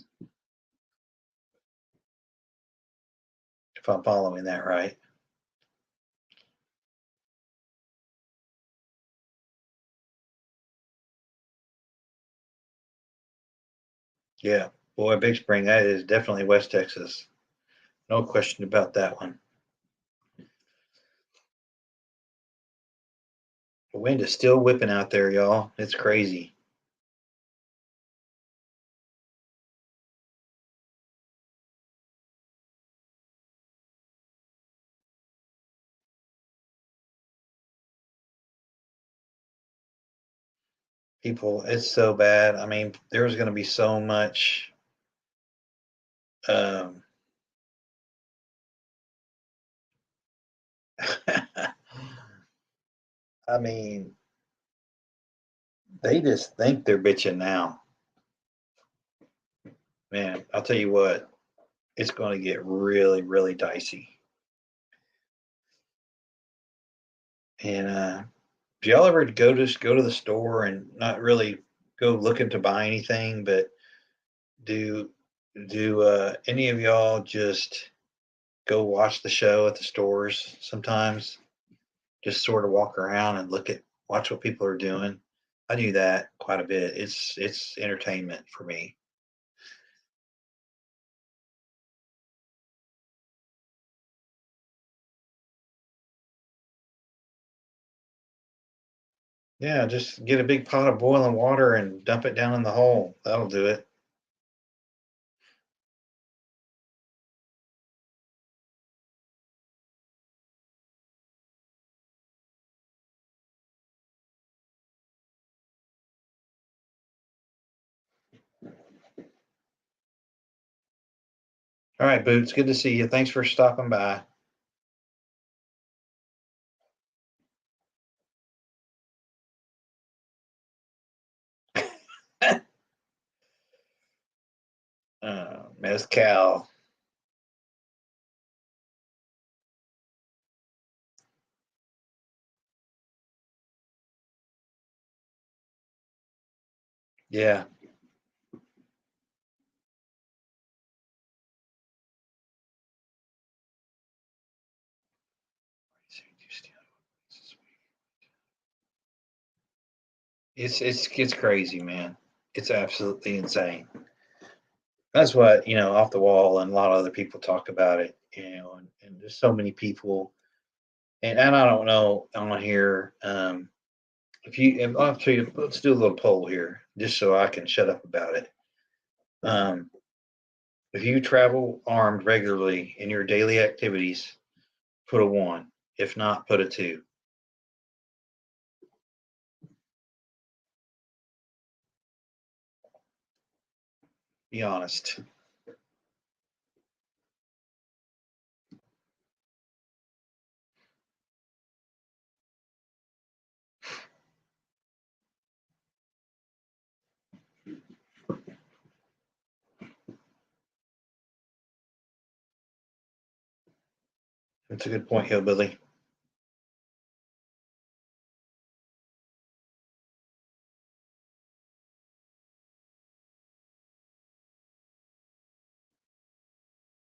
Speaker 1: if I'm following that right. Yeah, boy, Big Spring, that is definitely West Texas. No question about that one. The wind is still whipping out there, y'all. It's crazy. People, it's so bad. I mean, there's going to be so much. Um, I mean, they just think they're bitching now. Man, I'll tell you what, it's going to get really, really dicey. And do y'all ever go to the store and not really go looking to buy anything, but do any of y'all just go watch the show at the stores sometimes? Just sort of walk around and watch what people are doing. I do that quite a bit. It's entertainment for me. Yeah, just get a big pot of boiling water and dump it down in the hole. That'll do it. All right, Boots. Good to see you. Thanks for stopping by. Mezcal. Yeah. It's crazy, man. It's absolutely insane. That's what, off the wall, and a lot of other people talk about it, and there's so many people, and I don't know on here. If you, and I'll tell you, let's do a little poll here, just so I can shut up about it. Um, if you travel armed regularly in your daily activities, put a one. If not, put a two. Be honest. That's a good point, Hillbilly.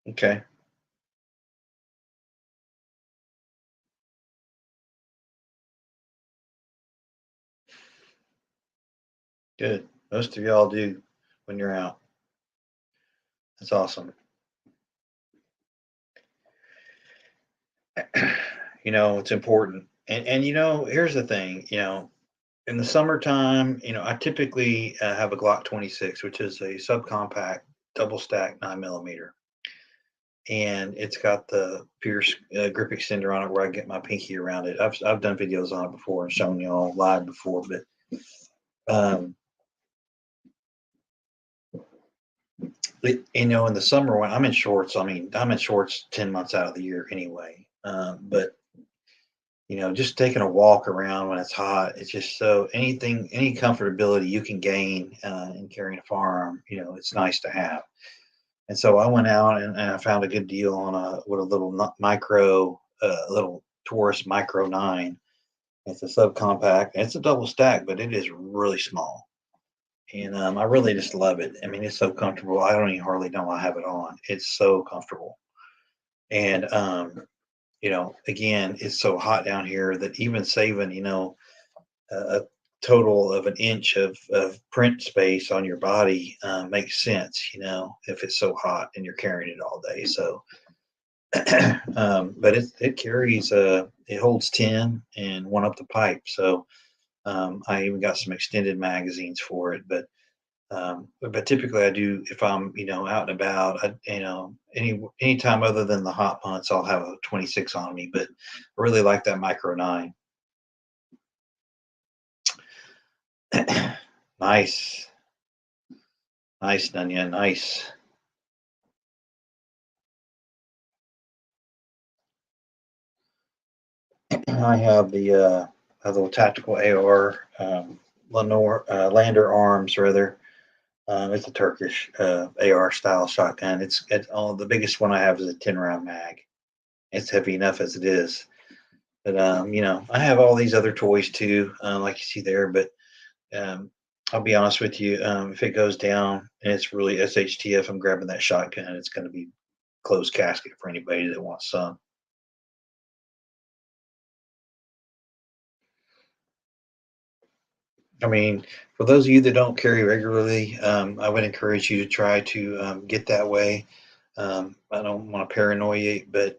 Speaker 1: Okay, good. Most of y'all do when you're out. That's awesome. It's important. And here's the thing. In the summertime, I typically have a Glock 26, which is a subcompact double stack 9 millimeter, and it's got the Pierce grip extender on it where I get my pinky around it. I've done videos on it before and shown y'all live before, but um, in the summer when I'm in shorts, I mean, I'm in shorts 10 months out of the year anyway. But just taking a walk around when it's hot, it's just so any comfortability you can gain in carrying a firearm, it's nice to have. And so I went out and I found a good deal on a little micro, little Taurus Micro 9. It's a subcompact. It's a double stack, but it is really small. And I really just love it. I mean, it's so comfortable. I don't even hardly know I have it on. It's so comfortable. And again, it's so hot down here that even saving, a total of an inch of print space on your body makes sense, if it's so hot and you're carrying it all day. So, but it carries, it holds 10 and one up the pipe. So I even got some extended magazines for it. But typically I do, if I'm, out and about, any time other than the hot months, I'll have a 26 on me, but I really like that Micro 9. Nice. Nice, Dunya, nice. I have a little tactical AR, Lander Arms rather. It's a Turkish AR style shotgun. It's all the biggest one I have is a 10 round mag. It's heavy enough as it is. But I have all these other toys too, like you see there. But um, I'll be honest with you, if it goes down and it's really SHTF, I'm grabbing that shotgun. It's going to be closed casket for anybody that wants some. I mean, for those of you that don't carry regularly, I would encourage you to try to get that way. I don't want to paranoia you, but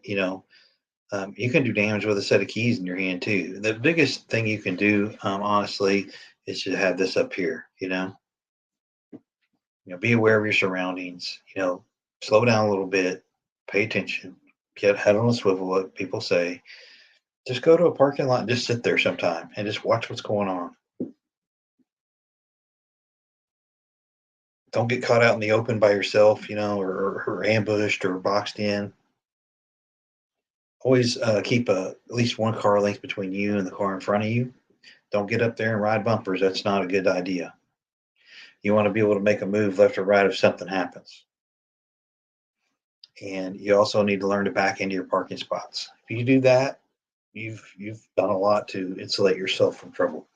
Speaker 1: You can do damage with a set of keys in your hand too. The biggest thing you can do, honestly, is to have this up here. Be aware of your surroundings. Slow down a little bit, pay attention, get head on a swivel. What people say. Just go to a parking lot and just sit there sometime and just watch what's going on. Don't get caught out in the open by yourself, or ambushed or boxed in. Always keep at least one car length between you and the car in front of you. Don't get up there and ride bumpers. That's not a good idea. You want to be able to make a move left or right if something happens. And you also need to learn to back into your parking spots. If you do that, you've done a lot to insulate yourself from trouble.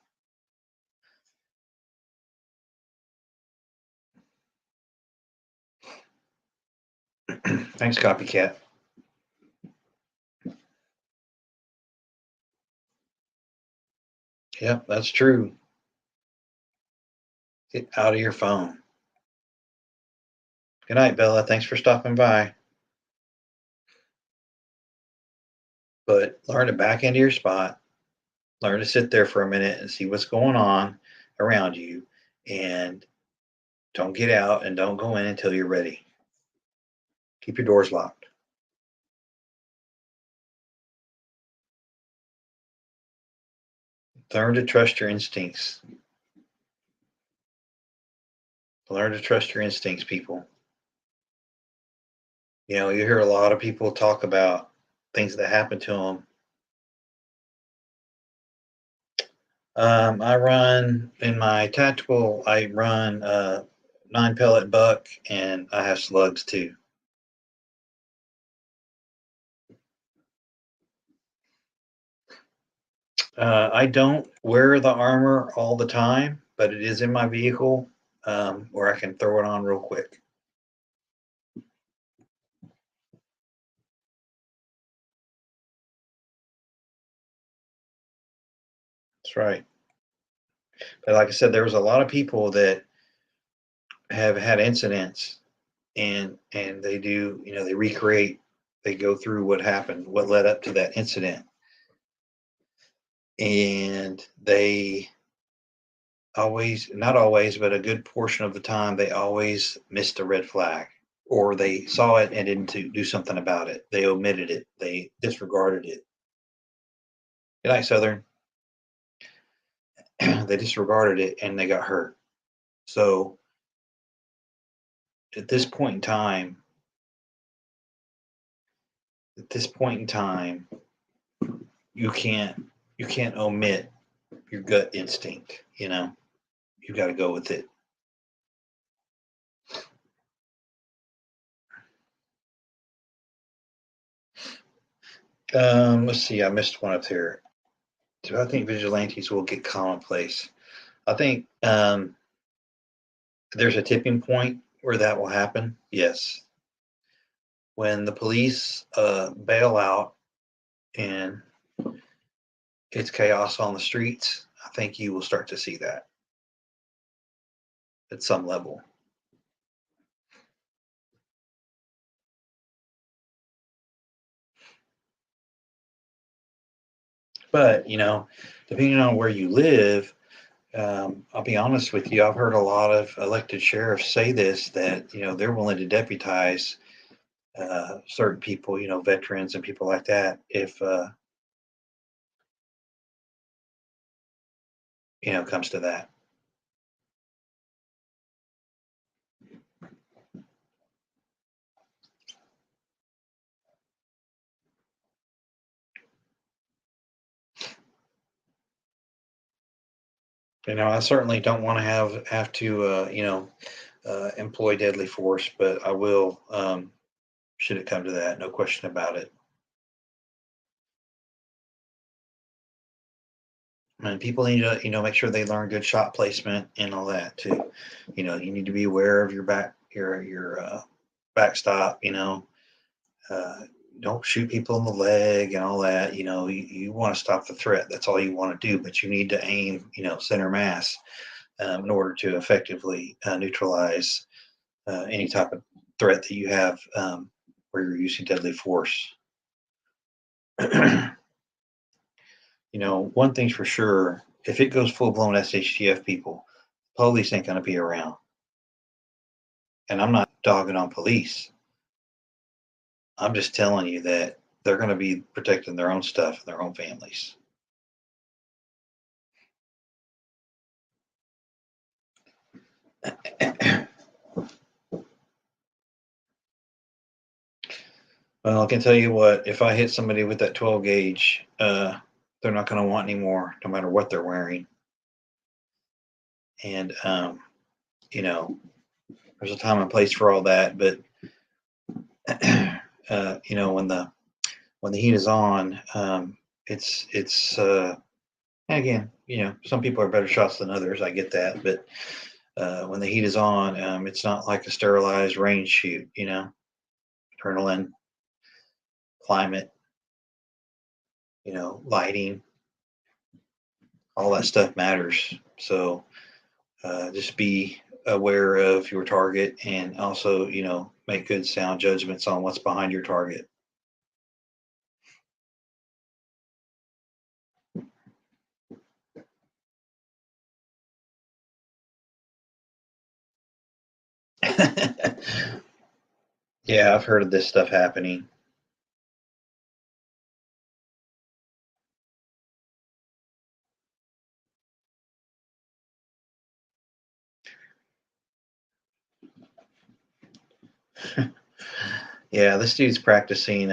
Speaker 1: Thanks, copycat. Yep, that's true. Get out of your phone. Good night, Bella. Thanks for stopping by. But learn to back into your spot. Learn to sit there for a minute and see what's going on around you. And don't get out and don't go in until you're ready. Keep your doors locked. Learn to trust your instincts. Learn to trust your instincts, people. You hear a lot of people talk about things that happen to them. I run in my tactical. I run 9 pellet buck, and I have slugs too. I don't wear the armor all the time, but it is in my vehicle where I can throw it on real quick. That's right. But like I said, there was a lot of people that have had incidents, and they do, they recreate, they go through what happened, what led up to that incident, and they always, not always, but a good portion of the time, they always missed a red flag, or they saw it and didn't do something about it. They omitted it. They disregarded it. Good night, Southern. They disregarded it and they got hurt. So at this point in time, at this point in time, you can't you can't omit your gut instinct. You got to go with it. Let's see. I missed one up here. Do I think vigilantes will get commonplace? I think there's a tipping point where that will happen. Yes, when the police bail out and it's chaos on the streets, I think you will start to see that at some level. But depending on where you live, I'll be honest with you. I've heard a lot of elected sheriffs say this, that they're willing to deputize certain people, veterans and people like that, if it comes to that. I certainly don't want to have to employ deadly force, but I will, should it come to that. No question about it. And people need to, make sure they learn good shot placement and all that too. You need to be aware of your backstop. Uh, don't shoot people in the leg and all that. You want to stop the threat. That's all you want to do. But you need to aim, center mass in order to effectively neutralize any type of threat that you have where you're using deadly force. One thing's for sure: if it goes full blown SHTF, people, police ain't gonna be around. And I'm not dogging on police. I'm just telling you that they're gonna be protecting their own stuff and their own families. Well, I can tell you what, if I hit somebody with that 12 gauge, they're not going to want any more, no matter what they're wearing. And, you know, there's a time and place for all that. But, when the heat is on, again, some people are better shots than others. I get that. But when the heat is on, it's not like a sterilized range shoot, adrenaline, climate, lighting, all that stuff matters. So, just be aware of your target, and also, make good sound judgments on what's behind your target. Yeah, I've heard of this stuff happening. Yeah, this dude's practicing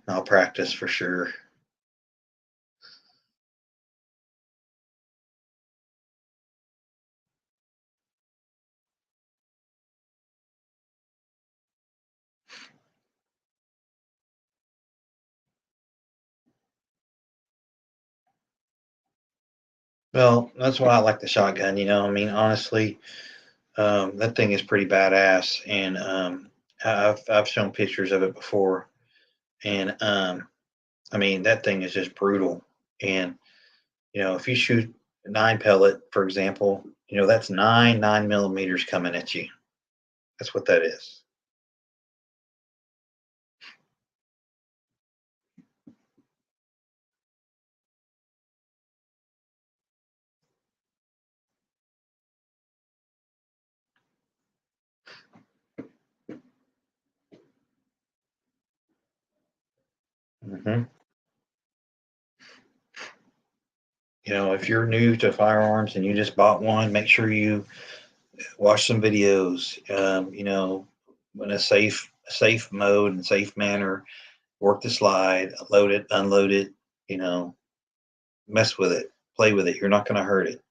Speaker 1: malpractice for sure. Well, that's why I like the shotgun. I mean, honestly, that thing is pretty badass, and I've shown pictures of it before, and I mean, that thing is just brutal. And if you shoot a 9 pellet, for example, that's 9 millimeters coming at you. That's what that is. Hmm. If you're new to firearms and you just bought one, make sure you watch some videos. In a safe mode and safe manner. Work the slide, load it, unload it. You know, mess with it, play with it. You're not going to hurt it.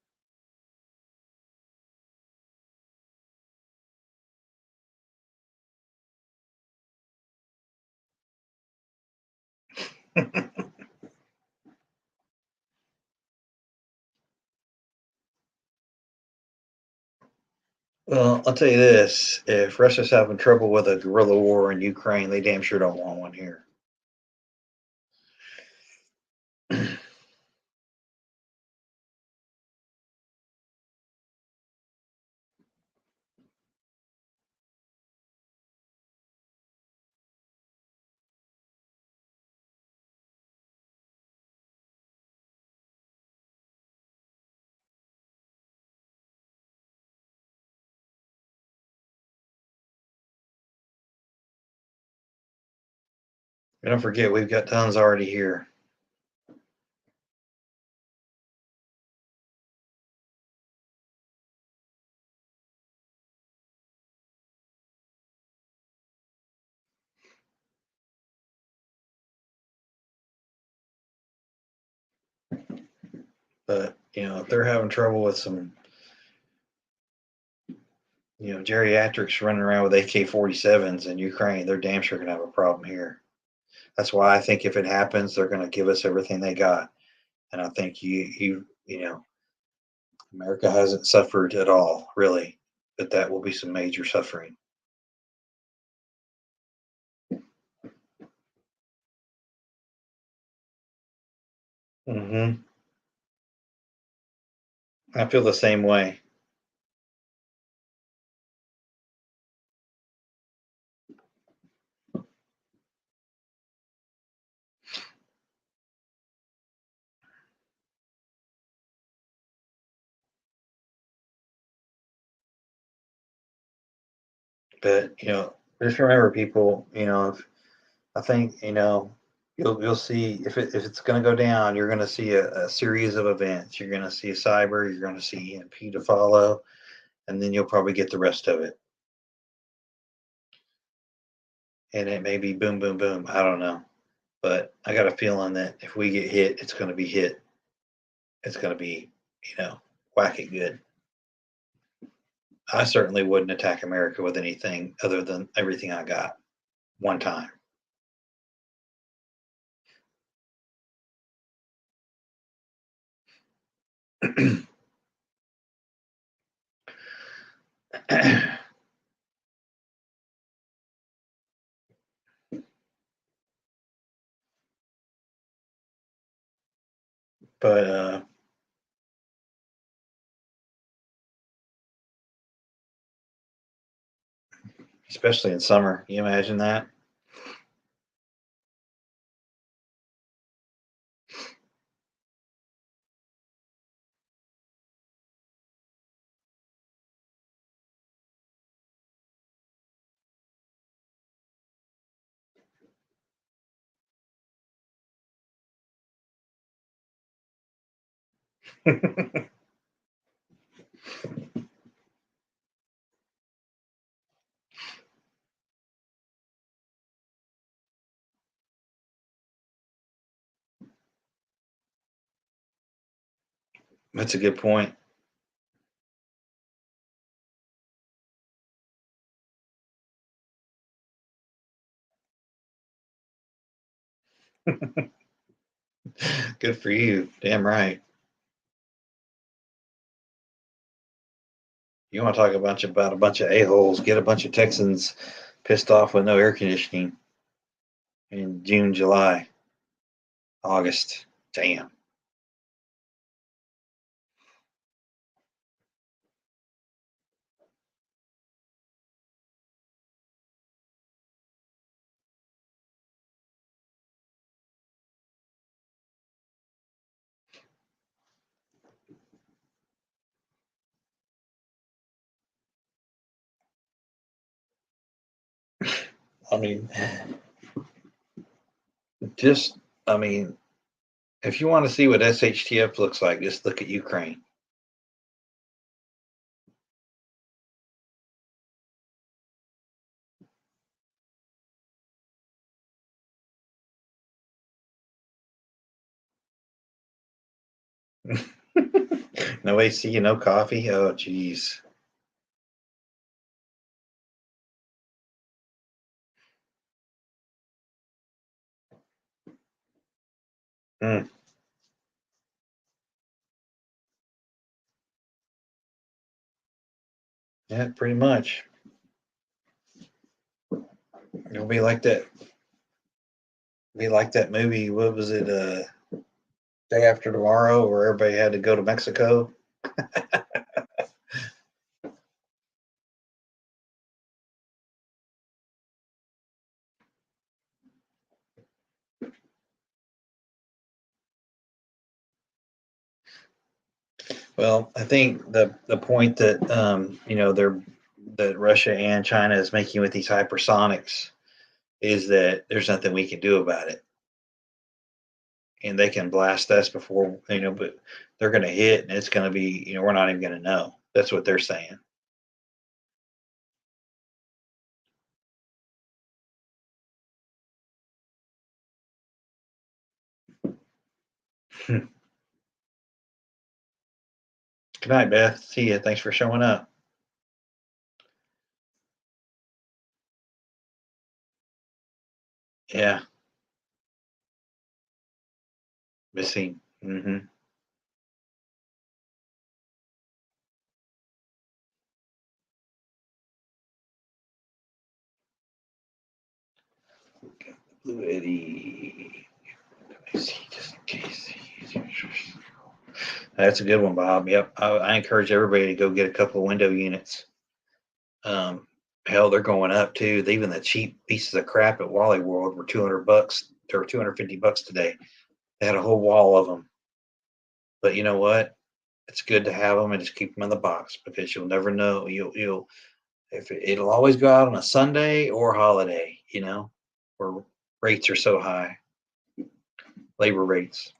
Speaker 1: Well, I'll tell you this: if Russia's having trouble with a guerrilla war in Ukraine, they damn sure don't want one here. Don't forget, we've got tons already here. But if they're having trouble with some, geriatrics running around with AK-47s in Ukraine, they're damn sure gonna have a problem here. That's why I think if it happens, they're gonna give us everything they got, and I think America hasn't suffered at all, really, but that will be some major suffering. Hmm. I feel the same way. But just remember, people. I think you'll see if it's going to go down, you're going to see a series of events. You're going to see cyber. You're going to see EMP to follow, and then you'll probably get the rest of it. And it may be boom, boom, boom. I don't know, but I got a feeling that if we get hit, it's going to be hit. It's going to be whack it good. I certainly wouldn't attack America with anything other than everything I got one time. But especially in summer, you imagine that? That's a good point. Good for you. Damn right. You want to talk about a bunch of a-holes, get a bunch of Texans pissed off with no air conditioning in June, July, August. Damn. I mean, just, I mean, if you want to see what SHTF looks like, just look at Ukraine. No AC, no coffee. Oh, geez. Mm, yeah, pretty much. It'll be like that movie. What was it? Day After Tomorrow, where everybody had to go to Mexico. Well, I think the point that that Russia and China is making with these hypersonics is that there's nothing we can do about it, and they can blast us before but they're going to hit, and it's going to be we're not even going to know. That's what they're saying. Good night, Beth. See you. Thanks for showing up. Yeah, missing. Blue Eddie. Let me see, just in case. That's a good one, Bob. Yep, I encourage everybody to go get a couple of window units. Um, Hell, they're going up too. Even the cheap pieces of crap at Wally World were $200 or $250 today. They had a whole wall of them. But you know what? It's good to have them and just keep them in the box because you'll never know. You'll If it'll always go out on a Sunday or holiday, where rates are so high, labor rates.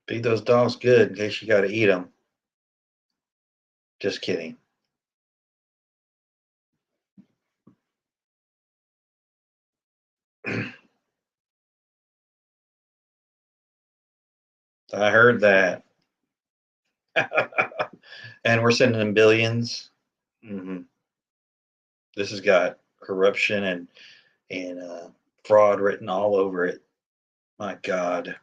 Speaker 1: Feed those dogs good in case you got to eat them. Just kidding. I heard that. And we're sending them billions. hmm This has got corruption and fraud written all over it. My God.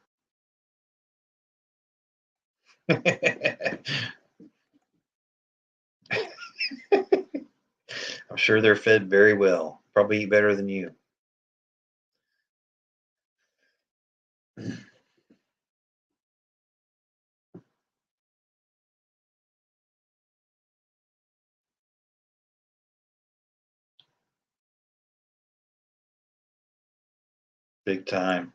Speaker 1: I'm sure they're fed very well. Probably eat better than you. Big time.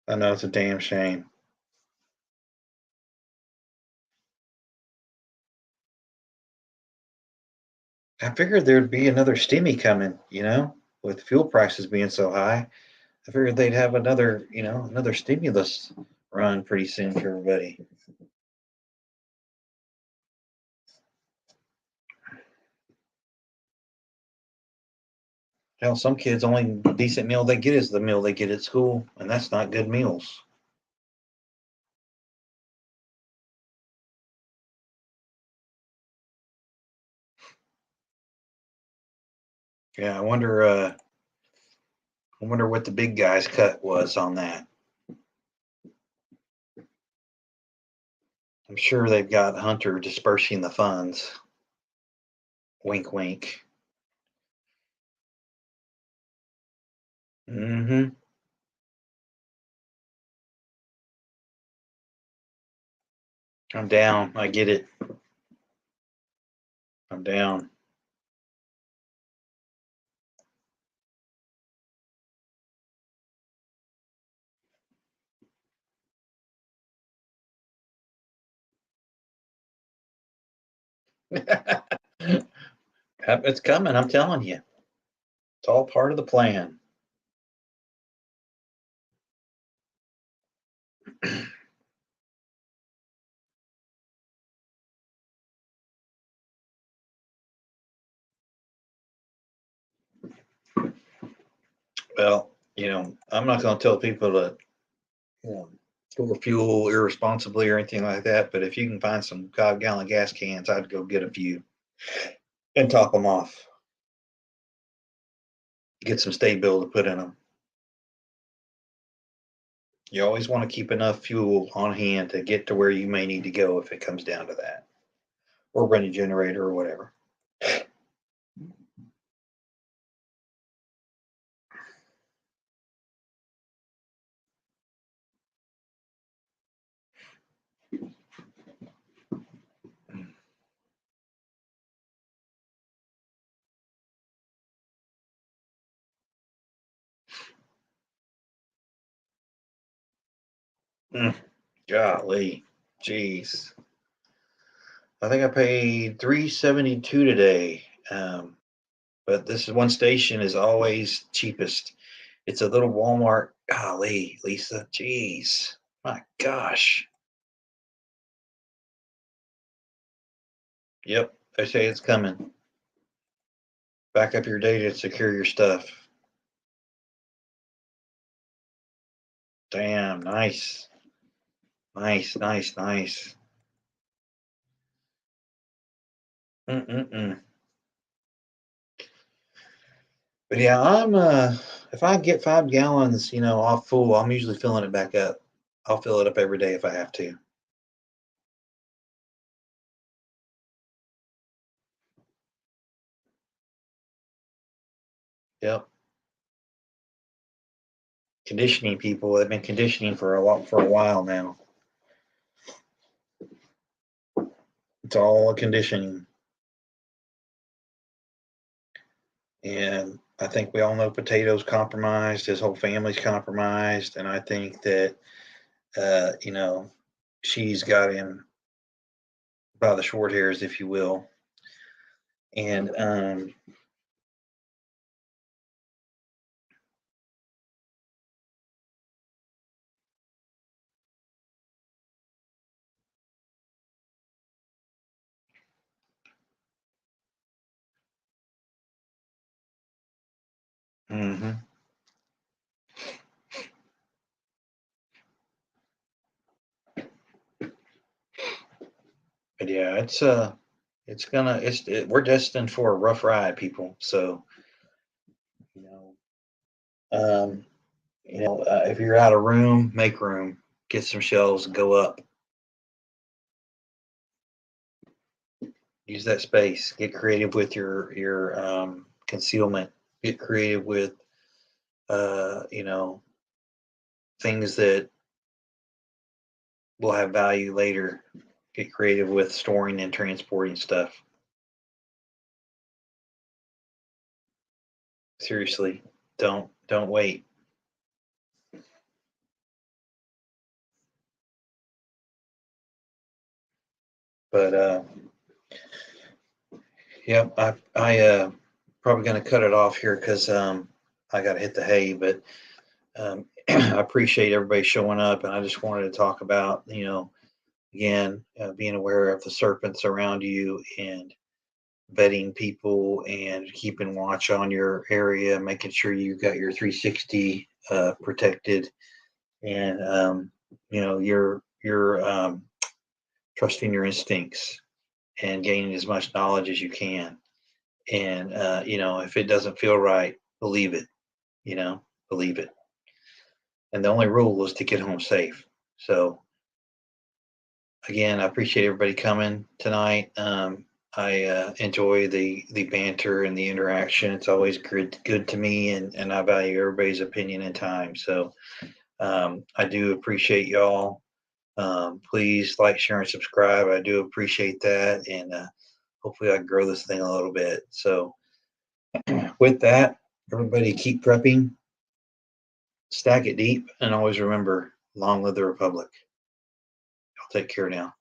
Speaker 1: I know it's a damn shame. I figured there'd be another stimmy coming, with fuel prices being so high. I figured they'd have another stimulus run pretty soon for everybody. Hell, some kids only decent meal they get is the meal they get at school, and that's not good meals. Yeah, I wonder what the big guys cut was on that. I'm sure they've got Hunter dispersing the funds. Wink, wink. Mm-hmm. I'm down. I get it. I'm down. It's coming. I'm telling you. It's all part of the plan. Well, I'm not going to tell people to, you know, store fuel irresponsibly or anything like that. But if you can find some 5-gallon gas cans, I'd go get a few and top them off. Get some stay bill to put in them. You always want to keep enough fuel on hand to get to where you may need to go if it comes down to that, or run a generator or whatever. Mm, golly, jeez. I think I paid 372 today. But this one station is always cheapest. It's a little Walmart. Golly, Lisa, jeez, my gosh. Yep, they say it's coming. Back up your data and secure your stuff. Damn, nice, nice, nice, nice. Mm-mm-mm. But yeah, if I get 5 gallons, off full, I'm usually filling it back up. I'll fill it up every day if I have to. Yep. Conditioning people have been conditioning for a while now. It's all a conditioning. And I think we all know Potato's compromised, his whole family's compromised, and I think that you know, she's got him by the short hairs, if you will. And mhm. But yeah, we're destined for a rough ride, people. So you know, um, if you're out of room, make room, get some shelves, and go up. Use that space. Get creative with your concealment. Get creative with you know, things that will have value later. Get creative with storing and transporting stuff. Seriously, don't wait. But yep, I probably gonna cut it off here because I gotta hit the hay. But I appreciate everybody showing up, and I just wanted to talk about, again, being aware of the serpents around you and vetting people and keeping watch on your area, making sure you got your 360 protected, and you're trusting your instincts and gaining as much knowledge as you can. And if it doesn't feel right, believe it. You know, believe it. And the only rule is to get home safe. So again, I appreciate everybody coming tonight. I enjoy the banter and the interaction. It's always good to me, and I value everybody's opinion and time. So I do appreciate y'all. Please like, share, and subscribe. I do appreciate that, and hopefully I can grow this thing a little bit. So with that, everybody keep prepping, stack it deep, and always remember, long live the Republic. Y'all take care now.